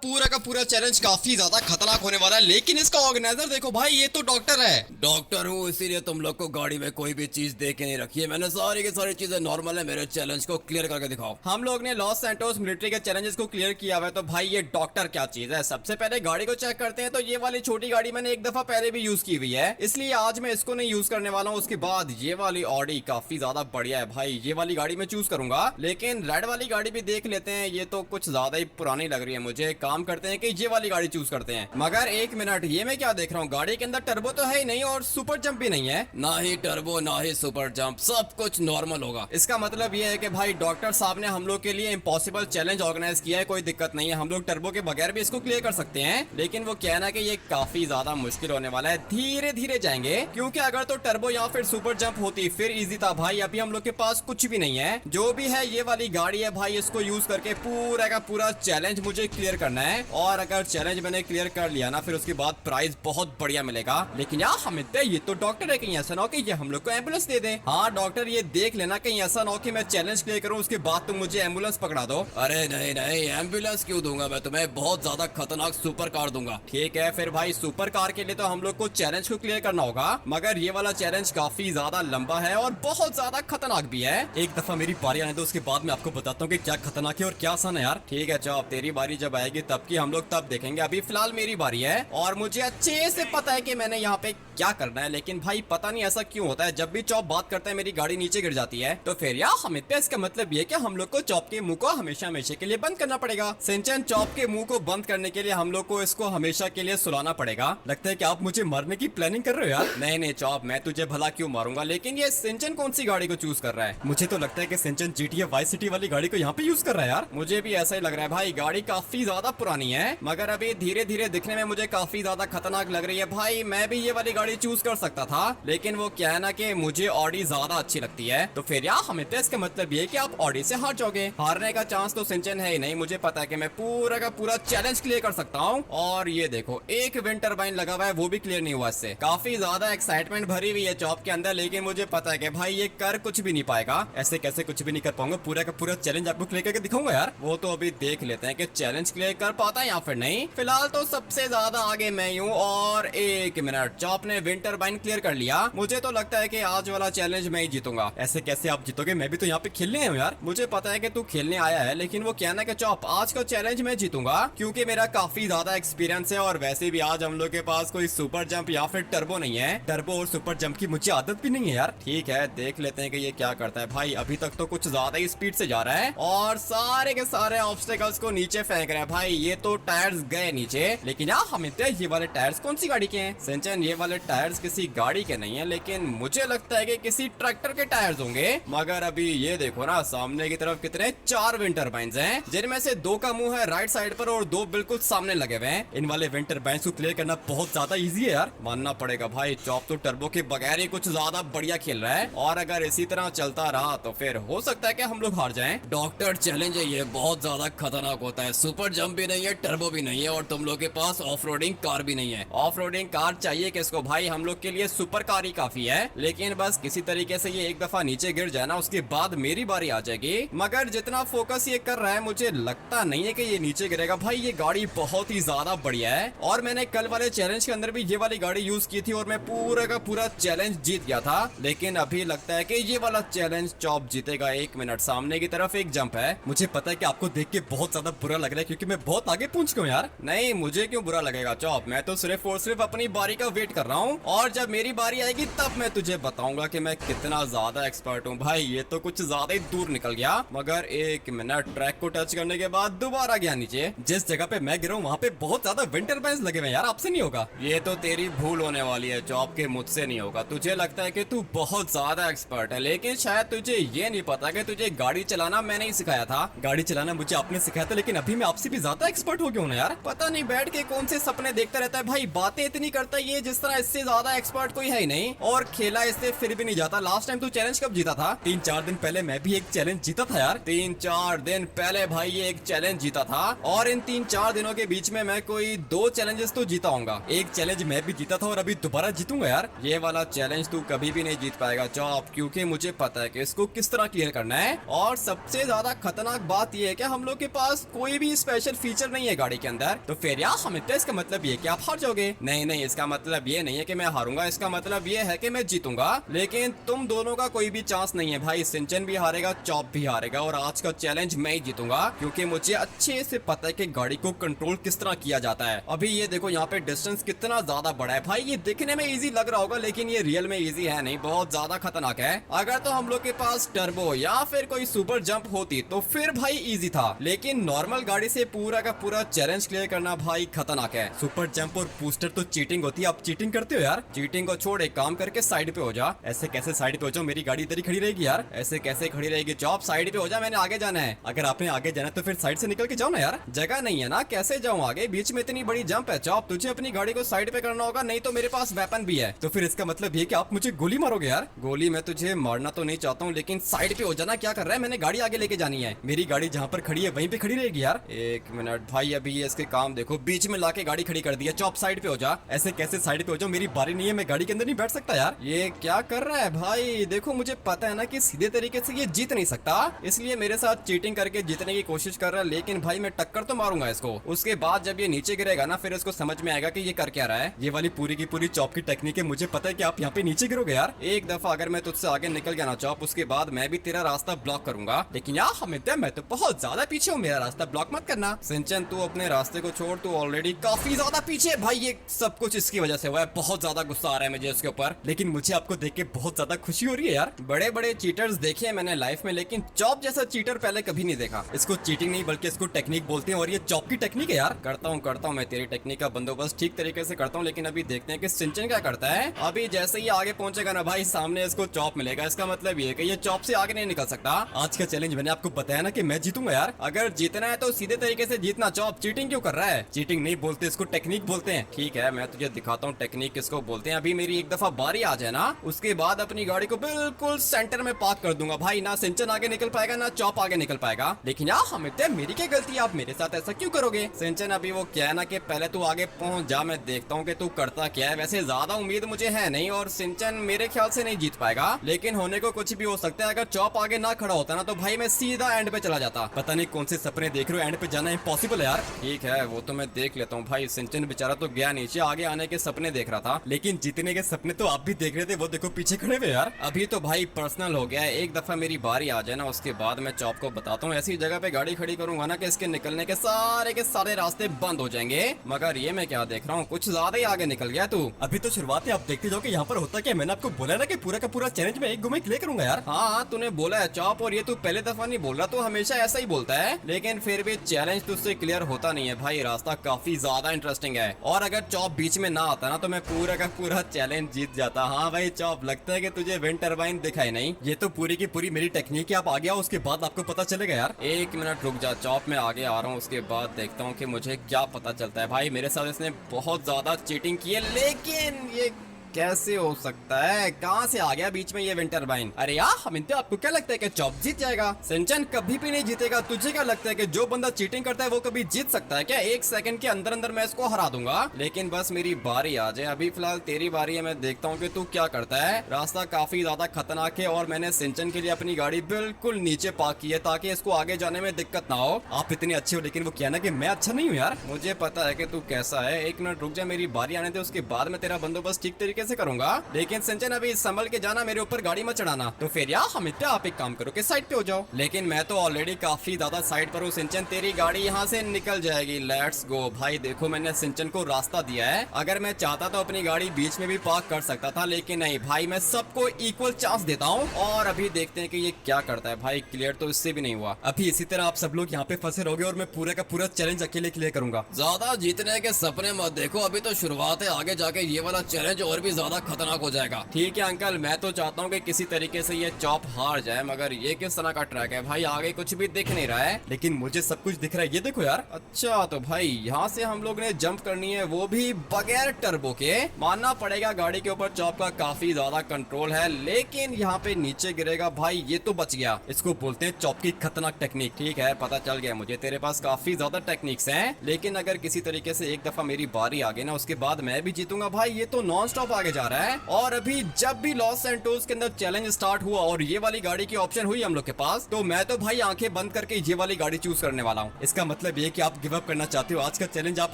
पूरा का पूरा चैलेंज काफी ज्यादा खतरनाक होने वाला है, लेकिन इसका ऑर्गेनाइजर देखो भाई, ये तो डॉक्टर है। डॉक्टर हूँ इसीलिए तुम लोग को गाड़ी में कोई भी चीज दे के नहीं रखी है। मैंने सारी की सारी चीजें नॉर्मल है। मेरे चैलेंज को क्लियर करके दिखाओ। हम लोग ने लॉस सैंटोस मिलिट्री के चैलेंजेस को क्लियर किया हुआ है, तो भाई ये डॉक्टर क्या चीज है। सबसे पहले गाड़ी को चेक करते हैं। तो ये वाली छोटी गाड़ी मैंने एक दफा पहले भी यूज की हुई है, इसलिए आज मैं इसको नहीं यूज करने वाला हूँ। उसके बाद ये वाली ऑडी काफी ज्यादा बढ़िया है भाई, ये वाली गाड़ी में चूज करूंगा। लेकिन रेड वाली गाड़ी भी देख लेते हैं, ये तो कुछ ज्यादा ही पुरानी लग रही है मुझे। काम करते हैं कि ये वाली गाड़ी चूज करते हैं। मगर एक मिनट, ये मैं क्या देख रहा हूँ, गाड़ी के अंदर टर्बो तो है ही नहीं और सुपर जंप भी नहीं है। ना ही टर्बो ना ही सुपर जंप, सब कुछ नॉर्मल होगा। इसका मतलब ये है कि भाई डॉक्टर साहब ने हम लोग के लिए इम्पॉसिबल चैलेंज ऑर्गेनाइज किया है। कोई दिक्कत नहीं है, हम लोग टर्बो के बगैर भी इसको क्लियर कर सकते हैं। लेकिन वो कहना कि ये काफी ज्यादा मुश्किल होने वाला है, धीरे धीरे जाएंगे। क्योंकि अगर तो टर्बो या फिर सुपर जंप होती फिर इजी था भाई। अभी हम लोग के पास कुछ भी नहीं है। जो भी है ये वाली गाड़ी है भाई, इसको यूज करके पूरा का पूरा चैलेंज मुझे क्लियर करना है। और अगर चैलेंज मैंने क्लियर कर लिया ना, फिर उसके बाद प्राइस बहुत बढ़िया मिलेगा। लेकिन यार हमें ये तो डॉक्टर है, कहीं ऐसा ना हो कि ये हम लोग को एम्बुलेंस दे दे। हाँ डॉक्टर, ये देख लेना कहीं ऐसा ना हो कि मैं चैलेंज क्लियर करूँ उसके बाद तुम मुझे एम्बुलेंस पकड़ा दो। अरे नहीं नहीं, एम्बुलेंस क्यों दूंगा मैं तुम्हें, बहुत ज्यादा खतरनाक सुपर कार दूंगा। ठीक है फिर भाई, सुपर कार के लिए तो हम लोग को चैलेंज को क्लियर करना होगा। मगर ये वाला चैलेंज काफी ज्यादा लंबा है और बहुत ज्यादा खतरनाक भी है। एक दफा मेरी बारी आने दो, उसके बाद मैं आपको बताता हूँ कि क्या खतरनाक है और क्या आसान है यार। ठीक है चौप, तेरी बारी जब आएगी तब की हम लोग तब देखेंगे। अभी फिलहाल मेरी बारी है और मुझे अच्छे से पता है कि मैंने यहाँ पे क्या करना है। लेकिन भाई पता नहीं ऐसा क्यों होता है, जब भी चौप बात करता है मेरी गाड़ी नीचे गिर जाती है। तो फिर यार हमें इसका मतलब ये कि हम लोग को चौप के मुंह को हमेशा हमेशा के लिए बंद करना पड़ेगा। सिंचन, चौप के मुंह को बंद करने के लिए हम लोग को इसको हमेशा के लिए सुलाना पड़ेगा। लगता है कि आप मुझे मारने की प्लानिंग कर रहे हो यार। नहीं नहीं चौप, मैं तुझे भला क्यों मारूंगा। लेकिन ये सिंचन कौन सी गाड़ी को चूज कर रहा है? मुझे तो लगता है कि सिंचन जीटीए वाई सिटी वाली गाड़ी को यहाँ पे यूज कर रहा है यार। मुझे भी ऐसा ही लग रहा है भाई, गाड़ी काफी ज्यादा पुरानी है मगर अभी धीरे धीरे दिखने में मुझे काफी ज्यादा खतरनाक लग रही है। भाई मैं भी ये वाली गाड़ी चूज कर सकता था, लेकिन वो क्या है ना कि मुझे ऑडी ज्यादा अच्छी लगती है। तो फिर यार हमें इसका मतलब ये कि आप ऑडी से हार जाओगे। हारने का चांस तो सिंचन है ही नहीं। मुझे पता है कि मैं पूरा का पूरा चैलेंज क्लियर कर सकता हूँ। और ये देखो, एक विंड टरबाइन लगा हुआ है, वो भी क्लियर नहीं हुआ। इससे काफी ज्यादा एक्साइटमेंट भरी हुई है चॉप के अंदर। लेकिन मुझे पता है कि भाई ये कर कुछ भी नहीं पाएगा। ऐसे कैसे कुछ भी नहीं कर पाऊंगा। पूरा का पूरा चैलेंज आपको क्लियर करके दिखाऊंगा यार। वो तो अभी देख लेते हैं कि चैलेंज क्लियर कर पाता है या फिर नहीं। फिलहाल तो सबसे ज्यादा आगे मैं हूँ। और एक मिनट, चॉप ने विंड टरबाइन क्लियर कर लिया। मुझे तो लगता है कि आज वाला चैलेंज मैं ही जीतूंगा। ऐसे कैसे आप जीतोगे? मैं भी तो यहाँ पे खेलने आया हूँ यार। मुझे पता है कि तू खेलने आया है, लेकिन वो कहना कि चॉप आज का चैलेंज मैं जीतूंगा क्योंकि मेरा काफी ज्यादा एक्सपीरियंस है। और वैसे भी आज हम लोग के पास कोई सुपर जंप या फिर टर्बो नहीं है। टर्बो और सुपर जंप की मुझे आदत भी नहीं है यार। ठीक है, देख लेते हैं कि ये क्या करता है। भाई अभी तक तो कुछ ज्यादा ही स्पीड से जा रहा है और सारे के सारे ऑब्स्टेकल्स को नीचे फेंक रहे हैं। भाई ये तो टायर्स गए नीचे। लेकिन यार हमें ये वाले टायर्स कौन सी गाड़ी के हैं? सिंचन, ये वाले टायर्स किसी गाड़ी के नहीं है, लेकिन मुझे लगता है कि किसी ट्रैक्टर के टायर्स होंगे। मगर अभी ये देखो ना, सामने की तरफ कितने 4 विंड टरबाइन्स हैं, जिनमें से 2 का मुंह है राइट साइड पर और 2 बिल्कुल सामने लगे हुए हैं। इन वाले विंड टरबाइन्स को क्लियर करना बहुत ज्यादा इजी है यार, मानना पड़ेगा। भाई चॉप तो टर्बो के बगैर ही कुछ ज्यादा बढ़िया खेल रहा है और अगर इसी तरह चलता रहा तो फिर हो सकता है कि हम लोग हार जाएं। डॉक्टर चैलेंज है ये, बहुत ज्यादा खतरनाक होता है। सुपर जंप भी नहीं है, टर्बो भी नहीं है और तुम लोग के पास ऑफ रोडिंग कार भी नहीं है। ऑफ रोडिंग कार चाहिए किसको भाई? हम लोग के लिए सुपर कार ही काफी है। लेकिन बस किसी तरीके से ये एक दफा नीचे गिर जाए ना, उसके बाद मेरी बारी आ जाएगी। मगर जितना फोकस ये कर रहा है, मुझे लगता नहीं है कि ये नीचे गिरेगा। भाई ये गाड़ी बहुत ही ज्यादा बढ़िया है और मैंने कल वाले चैलेंज के अंदर भी ये वाली गाड़ी यूज की थी और मैं पूरा का पूरा चैलेंज जीत गया था। लेकिन अभी लगता है कि ये वाला चैलेंज चॉप जीतेगा। एक मिनट, सामने की तरफ एक जंप है। मुझे पता है कि आपको देख के बहुत ज्यादा बुरा लग रहा है क्योंकि मैं बहुत आगे पहुंच गया हूं यार। नहीं, मुझे क्यों बुरा लगेगा चॉप, मैं तो सिर्फ और सिर्फ अपनी बारी का वेट कर रहा हूँ और जब मेरी बारी आएगी तब मैं तुझे बताऊंगा कि मैं कितना ज्यादा एक्सपर्ट हूँ। भाई ये तो कुछ ज्यादा ही दूर निकल गया। मगर एक मिनट, ट्रैक को टच करने के बाद दोबारा गया नीचे। जिस जगह पे मैं गिरा हूँ वहाँ पे बहुत ज्यादा विंड टरबाइन्स लगे हुए हैं यार, आपसे नहीं होगा। ये तो तेरी भूल होने वाली है चॉप, के मुझसे नहीं होगा। तुझे लगता है कि तू बहुत ज्यादा एक्सपर्ट है, लेकिन शायद तुझे ये नहीं पता कि तुझे गाड़ी चलाना मैंने ही सिखाया था। गाड़ी चलाना मुझे आपने सिखाया था, लेकिन अभी मैं आपसे भी ज्यादा एक्सपर्ट हो गया हूँ ना यार। पता नहीं बैठ के कौन से सपने देखता रहता है भाई, बातें इतनी करता है ये जिस तरह इससे ज्यादा एक्सपर्ट कोई है ही नहीं। और खेला इससे फिर भी नहीं जाता। लास्ट टाइम तू चैलेंज कब जीता था? 3-4 दिन पहले मैं भी एक चैलेंज जीता था यार। 3-4 दिन पहले भाई ये एक चैलेंज जीता था और इन 3-4 दिनों के बीच में मैं कोई 2 चैलेंजेस तो जीता हूँगा। एक चैलेंज मैं भी जीता था और अभी दोबारा जीतूंगा यार। ये वाला चैलेंज तू कभी भी नहीं जीत पाएगा चॉप, क्योंकि मुझे पता है कि इसको किस तरह क्लियर करना है। और सबसे ज्यादा खतरनाक बात यह है कि हम लोग के पास कोई भी स्पेशल फीचर नहीं है गाड़ी के अंदर, तो फिर यार हमें तो इसका मतलब ये कि आप हार जाओगे। नहीं नहीं, इसका मतलब ये नहीं है कि मैं हारूंगा, इसका मतलब ये है कि मैं जीतूंगा। लेकिन तुम दोनों का कोई भी चांस नहीं है भाई, सिंचन भी हारेगा, चॉप भी हारेगा, और आज का चैलेंज मैं ही जीतूंगा, क्योंकि मुझे अच्छे से पता है कि गाड़ी को कंट्रोल किस तरह किया जाता है। अभी ये देखो यहाँ पे डिस्टेंस कितना ज्यादा बड़ा है भाई, ये दिखने में इजी लग रहा होगा लेकिन ये रियल में इजी है नहीं, बहुत ज्यादा खतरनाक है। अगर तो हम लोग के पास टर्बो या फिर कोई सुपर जंप होती तो फिर भाई इजी था, लेकिन नॉर्मल गाड़ी से पूरा का पूरा चैलेंज क्लियर करना भाई खतरनाक है। सुपर जंप और बूस्टर तो चीटिंग होती है, आप चीटिंग करते हो यार। चीटिंग को छोड़, एक काम करके साइड पे हो जा। ऐसे कैसे साइड पे हो जाओ, मेरी गाड़ी इधर ही खड़ी रहेगी यार, ऐसे कैसे खड़ी रहेगी। चॉप साइड पे हो जा, मैंने आगे जाना है। अगर आपने आगे जाना है तो फिर साइड से निकल के जाओ ना यार, जगह नहीं है ना, कैसे जाऊं आगे, बीच में इतनी बड़ी जंप है। चॉप तुझे अपनी गाड़ी को साइड पे करना होगा, नहीं तो मेरे पास वेपन भी है। तो फिर इसका मतलब ये कि आप मुझे गोली मारोगे यार। गोली मैं तुझे मारना तो नहीं चाहता हूँ, लेकिन साइड पे हो जाना। क्या कर रहा है, मैंने गाड़ी आगे लेके जानी है, मेरी गाड़ी जहाँ पर खड़ी है वहीं पे खड़ी रहेगी यार। एक मिनट भाई, अभी ये इसके काम देखो, बीच में लाके गाड़ी खड़ी कर दी है। चॉप साइड पे हो जा। ऐसे कैसे साइड पे हो जाओ, मेरी बारी नहीं है, मैं गाड़ी के अंदर नहीं बैठ सकता यार। ये क्या कर रहा है भाई, देखो मुझे पता है ना कि सीधे तरीके से ये जीत नहीं सकता, इसलिए मेरे साथ चीटिंग करके जीतने की कोशिश कर रहा है। लेकिन भाई मैं टक्कर तो मारूंगा इसको, उसके बाद जब ये नीचे गिरेगा ना फिर इसको समझ में आएगा कि ये कर क्या रहा है। ये वाली पूरी की पूरी चॉप की टेक्निक है, मुझे पता है कि आप यहाँ पे नीचे गिरोगे यार। एक दफा अगर मैं तुझसे आगे निकल गया ना चॉप, उसके बाद मैं भी तेरा रास्ता ब्लॉक करूंगा। लेकिन यार हमिद, मैं तो बहुत ज्यादा पीछे हूँ, मेरा रास्ता ब्लॉक मत करना। सिंचन तू अपने रास्ते को छोड़, तू ऑलरेडी काफी ज्यादा पीछे भाई। ये सब कुछ इसकी वजह से हुआ है, बहुत ज्यादा गुस्सा आ रहा है मुझे इसके ऊपर, लेकिन मुझे आपको देख के बहुत ज्यादा खुशी हो रही है यार। बड़े बड़े चीटर्स देखे हैं मैंने लाइफ में, लेकिन चॉप जैसा चीटर पहले कभी नहीं देखा। इसको चीटिंग नहीं बल्कि इसको टेक्निक बोलते हैं, और ये चॉप की टेक्निक है यार। करता हूँ मैं तेरी टेक्निक का बंदोबस्त ठीक तरीके से करता हूँ, लेकिन अभी देखते हैं कि सिंचन क्या करता है। अभी जैसे ही आगे पहुंचेगा ना भाई, सामने इसको चॉप मिलेगा, इसका मतलब ये कि ये चॉप से आगे नहीं निकल सकता। आज का चैलेंज मैंने आपको बताया ना कि मैं जीतूंगा यार। अगर जीतना है तो सीधे तरीके से जीतना। चॉप चीटिंग क्यों कर रहा है, चीटिंग नहीं बोलते, इसको टेक्निक बोलते हैं। ठीक है, मैं तुझे दिखाता हूँ टेक्निक किसको बोलते हैं। अभी मेरी एक दफा बारी आ जाए ना, उसके बाद अपनी गाड़ी को बिल्कुल सेंटर में पार्क कर दूंगा भाई, ना सिंचन आगे निकल पाएगा ना चॉप आगे निकल पाएगा। लेकिन यार हमिद, मेरी क्या गलती है, आप मेरे साथ ऐसा क्यों करोगे। सिंचन अभी वो क्या है ना कि पहले तू आगे पहुंच जा, मैं देखता हूँ कि तू करता क्या है। वैसे ज्यादा उम्मीद मुझे है नहीं, और सिंचन मेरे ख्याल से नहीं जीत पाएगा, लेकिन होने को कुछ भी हो सकता है। अगर चॉप आगे ना खड़ा होता ना तो भाई मैं सीधा एंड पे चला जाता। पता नहीं कौन से सपने देख रहे हो, एंड पे जाना इम्पॉसिबल है यार। ठीक है, वो तो मैं देख लेता हूँ भाई। सिंचन बेचारा तो गया नीचे, आगे आने के सपने देख रहा था, लेकिन जीतने के सपने तो आप भी देख रहे थे, वो देखो पीछे खड़े हुए यार। अभी तो भाई पर्सनल हो गया है, एक दफा मेरी बारी आ जाए ना, उसके बाद मैं चॉप को बताता हूँ ऐसी जगह पे गाड़ी खड़ी करूंगा ना कि इसके निकलने के सारे रास्ते बंद हो जाएंगे। मगर ये मैं क्या देख रहा हूँ, कुछ ज्यादा ही आगे निकल गया तू। अभी तो शुरुआत है, आप देखते जाओ कि यहाँ पर होता क्या। मैंने आपको बोला ना कि पूरा का पूरा चैलेंज में एक घुमे क्लियर करूंगा यार। हाँ तूने बोला है चॉप, और ये तू पहले दफा नहीं बोल रहा, तू हमेशा ऐसा ही बोलता है, लेकिन फिर भी चैलेंज तुझसे क्लियर होता नहीं है भाई। रास्ता काफी ज्यादा इंटरेस्टिंग है, और अगर चॉप बीच में ना आता ना तो मैं पूरा का पूरा चैलेंज जीत जाता। हाँ भाई चॉप, लगता है कि तुझे विंड टरबाइन दिखाई नहीं, ये तो पूरी की पूरी मेरी टेक्निक है। आप आ गया, उसके बाद आपको पता चलेगा यार। एक मिनट रुक जा चॉप, मैं आगे आ रहा हूँ, उसके बाद देखता हूँ कि मुझे क्या पता चलता है। भाई मेरे साथ इसने बहुत ज्यादा चीटिंग की है, लेकिन ये कैसे हो सकता है, कहाँ से आ गया बीच में ये विंड टरबाइन। अरे यार हमिद, आपको क्या लगता है कि चॉप जीत जाएगा। सिंचन कभी भी नहीं जीतेगा। तुझे क्या लगता है कि जो बंदा चीटिंग करता है वो कभी जीत सकता है क्या। एक सेकंड के अंदर अंदर मैं इसको हरा दूंगा, लेकिन बस मेरी बारी आ जाए। अभी फिलहाल तेरी बारी है, मैं देखता हूँ कि तू क्या करता है। रास्ता काफी ज्यादा खतरनाक है, और मैंने सिंचन के लिए अपनी गाड़ी बिल्कुल नीचे पार्क की है ताकि इसको आगे जाने में दिक्कत ना हो। आप इतने अच्छे हो, लेकिन वो क्या ना कि मैं अच्छा नहीं हूँ यार। मुझे पता है कि तू कैसा है। एक मिनट रुक जा, मेरी बारी आने दे, उसके बाद मैं तेरा बंदोबस्त ठीक तरीके से करूंगा। लेकिन सिंचन अभी संभल के जाना, मेरे ऊपर गाड़ी मत चढ़ाना। तो फिर यार हमिद, आप एक काम करो कि साइड पे हो जाओ। लेकिन मैं तो ऑलरेडी काफी ज्यादा साइड पर हूँ सिंचन, तेरी गाड़ी यहाँ से निकल जाएगी। लेट्स गो भाई। देखो मैंने सिंचन को रास्ता दिया है, अगर मैं चाहता तो अपनी गाड़ी बीच में भी पार्क कर सकता था, लेकिन नहीं भाई, मैं सबको इक्वल चांस देता हूँ। और अभी देखते हैं कि ये क्या करता है। भाई क्लियर तो इससे भी नहीं हुआ। अभी इसी तरह आप सब लोग यहाँ पे फंसे रहोगे, और मैं पूरा का पूरा चैलेंज अकेले क्लियर करूंगा। ज्यादा जीतने के सपने मत देखो, अभी तो शुरुआत है, आगे जाके ये वाला चैलेंज और भी ज्यादा खतरनाक हो जाएगा। ठीक है अंकल, मैं तो चाहता हूँ कि किसी तरीके से ये चॉप हार जाए, मगर ये किस तरह का ट्रैक है भाई, आगे कुछ भी दिख नहीं रहा है। लेकिन मुझे सब कुछ दिख रहा है, ये देखो यार। अच्छा तो भाई यहाँ से हम लोग ने जंप करनी है, वो भी बगैर टर्बो के। मानना पड़ेगा गाड़ी के ऊपर चॉप का काफी ज्यादा कंट्रोल है, लेकिन यहाँ पे नीचे गिरेगा भाई, ये तो बच गया। इसको बोलते हैं चॉप की खतरनाक टेक्निक। ठीक है, पता चल गया मुझे, तेरे पास काफी ज्यादा टेक्निक्स हैं, लेकिन अगर किसी तरीके से एक दफा मेरी बारी आ गई ना, उसके बाद मैं भी जीतूंगा भाई। ये तो नॉन स्टॉप आगे जा रहा है। और अभी जब भी लॉस सैंटोस के अंदर चैलेंज स्टार्ट हुआ और ये वाली गाड़ी की ऑप्शन हुई हम लोग के पास, तो मैं तो भाई आंखें बंद करके ये वाली गाड़ी चूज करने वाला हूँ। इसका मतलब ये कि आप गिव अप करना चाहते हो, आज का चैलेंज आप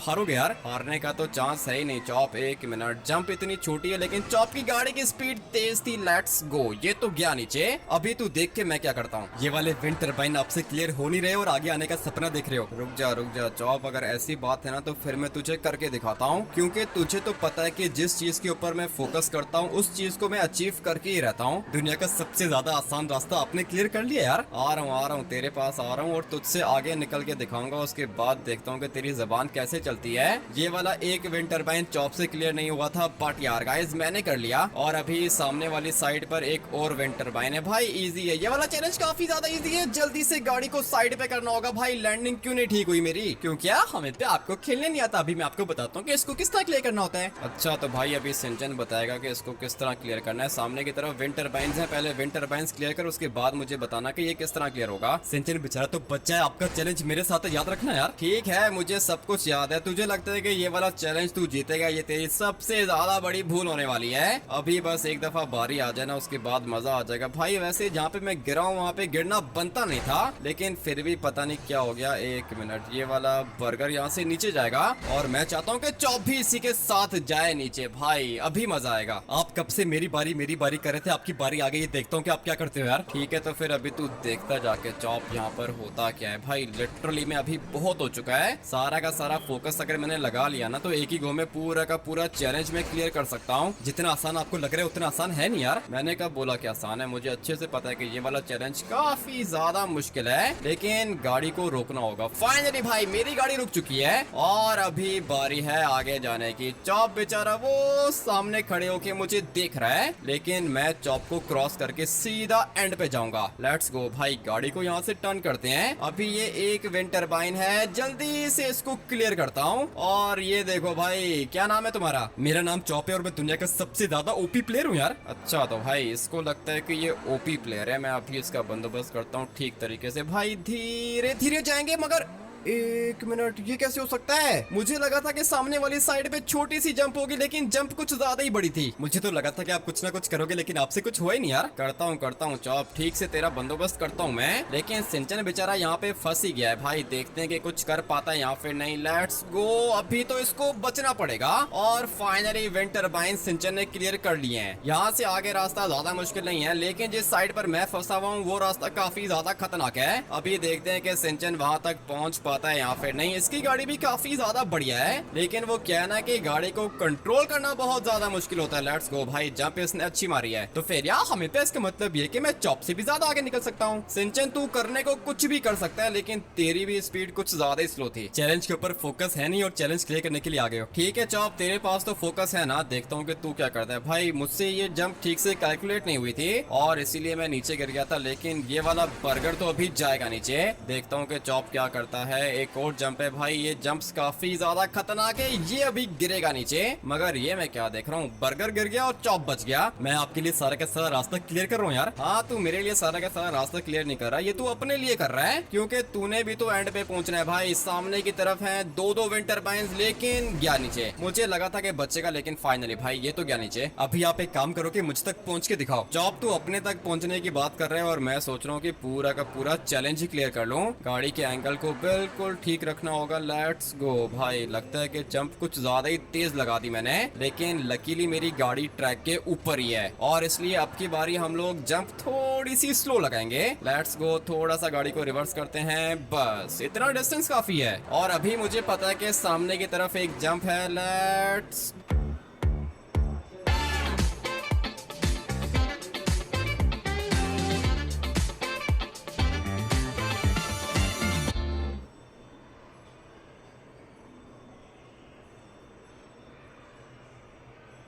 हारोगे यार। हारने का तो चांस है ही नहीं। चॉप 1 मिनट, जंप इतनी छोटी है लेकिन चॉप की गाड़ी की स्पीड तेज थी। लेट्स गो, ये तो गया नीचे। अभी तू देख के मैं क्या करता हूँ। ये वाले विंड टर्बाइन आपसे क्लियर हो नहीं रहे और आगे आने का सपना देख रहे हो। रुक जा चॉप, अगर ऐसी बात है ना तो फिर मैं तुझे करके दिखाता हूँ, क्योंकि तुझे तो पता है कि जिस चीज के ऊपर मैं फोकस करता हूँ उस चीज को मैं अचीव करके ही रहता हूँ। दुनिया का सबसे ज्यादा आसान रास्ता आपने क्लियर कर लिया यार। आ रहा हूँ तेरे पास आ रहा हूँ और तुझसे आगे निकल के दिखाऊंगा। उसके बाद देखता हूँ कि तेरी जबान कैसे चलती है। ये वाला एक विंड टर्बाइन चॉप से क्लियर नहीं हुआ था, बट यार गाइस मैंने कर लिया। और अभी सामने वाली साइड पर एक और विंड टर्बाइन है। भाई इजी है, ये वाला चैलेंज काफी ज्यादा इजी है। जल्दी से गाड़ी को साइड पे करना होगा। भाई लैंडिंग क्यों नहीं ठीक हुई मेरी? क्यों क्या हमें पे आपको खेलने नहीं आता? अभी मैं आपको बताता हूँ कि इसको किस तरह क्लियर करना होता है। अच्छा तो भाई अभी सिंचन बताएगा कि इसको किस तरह क्लियर करना है। सामने की तरफ विंड टर्बाइंस है, पहले विंड टर्बाइंस क्लियर कर, उसके बाद मुझे बताना कि ये किस तरह क्लियर होगा। सिंचन बेचारा तो बच्चा है, आपका चैलेंज मेरे साथ है, याद रखना यार। ठीक है मुझे सब कुछ याद है। तुझे लगता है कि ये वाला चैलेंज तू जीतेगा, ये तेरी सबसे ज्यादा बड़ी भूल होने वाली है। अभी बस एक दफा बारी आ जाए ना, उसके बाद मजा आ जाएगा। भाई वैसे जहाँ पे मैं गिरा हूँ वहाँ पे गिरना बनता नहीं था, लेकिन फिर भी पता नहीं क्या हो गया। 1 मिनट, ये वाला बर्गर यहाँ से नीचे जाएगा और मैं चाहता हूँ कि चॉप भी इसी के साथ जाए नीचे। भाई अभी मजा आएगा। आप कब से मेरी बारी कर रहे थे, आपकी बारी आ गई, देखता हूँ कि आप क्या करते हो यार। ठीक है तो फिर अभी तू देखता जाके चॉप यहाँ पर होता क्या है। भाई लिटरली में अभी बहुत हो चुका है, सारा का सारा फोकस अगर मैंने लगा लिया ना तो एक ही गो में पूरा का पूरा चैलेंज में क्लियर कर सकता हूँ। जितना आसान आपको लग रहा है उतना आसान है नहीं यार। मैंने कब बोला कि आसान है? मुझे अच्छे से पता है कि ये वाला चैलेंज काफी ज्यादा मुश्किल है, लेकिन गाड़ी को रोकना होगा। फाइनली भाई मेरी गाड़ी रुक चुकी है और अभी बारी है आगे जाने की। चॉप बेचारा वो सामने खड़े होके मुझे देख रहा है, लेकिन मैं चॉप को क्रॉस करके सीधा एंड पे जाऊंगा। लेट्स गो भाई, गाड़ी को यहाँ से टर्न करते हैं। अभी ये एक विंड टर्बाइन है, जल्दी से इसको क्लियर करता हूँ। और ये देखो भाई, क्या नाम है तुम्हारा? मेरा नाम चॉप है और मैं दुनिया का सबसे ज्यादा ओपी प्लेयर हूँ यार। अच्छा तो भाई इसको लगता है कि ये ओपी प्लेयर है। मैं अभी इसका बंदोबस्त करता हूँ ठीक तरीके से। भाई धीरे धीरे जाएंगे, मगर 1 मिनट, ये कैसे हो सकता है? मुझे लगा था कि सामने वाली साइड पे छोटी सी जंप होगी, लेकिन जंप कुछ ज्यादा ही बड़ी थी। मुझे तो लगा था कि आप कुछ ना कुछ करोगे, लेकिन आपसे कुछ हुआ ही नहीं यार। करता हूँ चॉप, ठीक से तेरा बंदोबस्त करता हूँ मैं। लेकिन सिंचन बेचारा यहाँ पे फंस ही गया है। भाई देखते हैं कि कुछ कर पाता है यहाँ पे। नहीं, लेट्स गो, अभी तो इसको बचना पड़ेगा। और फाइनली विंड टर्बाइन सिंचन ने क्लियर कर लिए हैं। यहाँ से आगे रास्ता ज्यादा मुश्किल नहीं है, लेकिन जिस साइड पर मैं फंसा हुआ हूँ वो रास्ता काफी ज्यादा खतरनाक है। अभी देखते हैं कि सिंचन वहां तक पहुंच पाता है यहाँ पे। नहीं, इसकी गाड़ी भी काफी ज्यादा बढ़िया है, लेकिन वो क्या है ना कि गाड़ी को कंट्रोल करना बहुत ज्यादा मुश्किल होता है। लेट्स गो भाई, जंप इसने अच्छी मारी है, तो फिर यार हमें पे इसका मतलब ये कि मैं चॉप से भी ज्यादा आगे निकल सकता हूँ। सिंचन तू करने को कुछ भी कर सकता है, लेकिन तेरी भी स्पीड कुछ ज्यादा ही स्लो थी। चैलेंज के ऊपर फोकस है नहीं और चैलेंज क्लियर करने के लिए आ गए हो। ठीक है चॉप, तेरे पास तो फोकस है ना, देखता हूँ कि तू क्या करता है। भाई मुझसे ये जंप ठीक से कैलकुलेट नहीं हुई थी और इसीलिए मैं नीचे गिर गया था, लेकिन ये वाला बर्गर तो अभी जाएगा नीचे। देखता हूँ कि चॉप क्या करता है। एक और जंप है भाई, ये जंप्स काफी ज्यादा खतरनाक है। ये अभी गिरेगा नीचे, मगर ये मैं क्या देख रहा हूँ, बर्गर गिर गया और चॉप बच गया। मैं आपके लिए सारा का सारा रास्ता क्लियर कर रहा हूँ यार। हाँ, तू मेरे लिए सारा का सारा रास्ता क्लियर नहीं कर रहा, ये तू अपने लिए कर रहा है, क्योंकि तूने भी तो एंड पे पहुंचना है। भाई सामने की तरफ है दो विंड टर्बाइन्स, लेकिन गया नीचे। मुझे लगा था कि बचेगा, लेकिन फाइनली भाई ये तो गया नीचे। अभी आप एक काम करो कि मुझ तक पहुंच के दिखाओ। चॉप तू अपने तक पहुंचने की बात कर रहे हैं और मैं सोच रहा हूँ कि पूरा का पूरा चैलेंज ही क्लियर कर लूं। गाड़ी के एंगल को बिल्कुल ठीक रखना होगा। लेट्स गो भाई, लगता है कि जंप कुछ ज्यादा ही तेज लगा दी मैंने, लेकिन लकीली मेरी गाड़ी ट्रैक के ऊपर ही है और इसलिए अब की बारी हम लोग जंप थोड़ी सी स्लो लगाएंगे। लेट्स गो, थोड़ा सा गाड़ी को रिवर्स करते हैं, बस इतना डिस्टेंस काफी है। और अभी मुझे पता है कि सामने की तरफ एक जंप है। लेट्स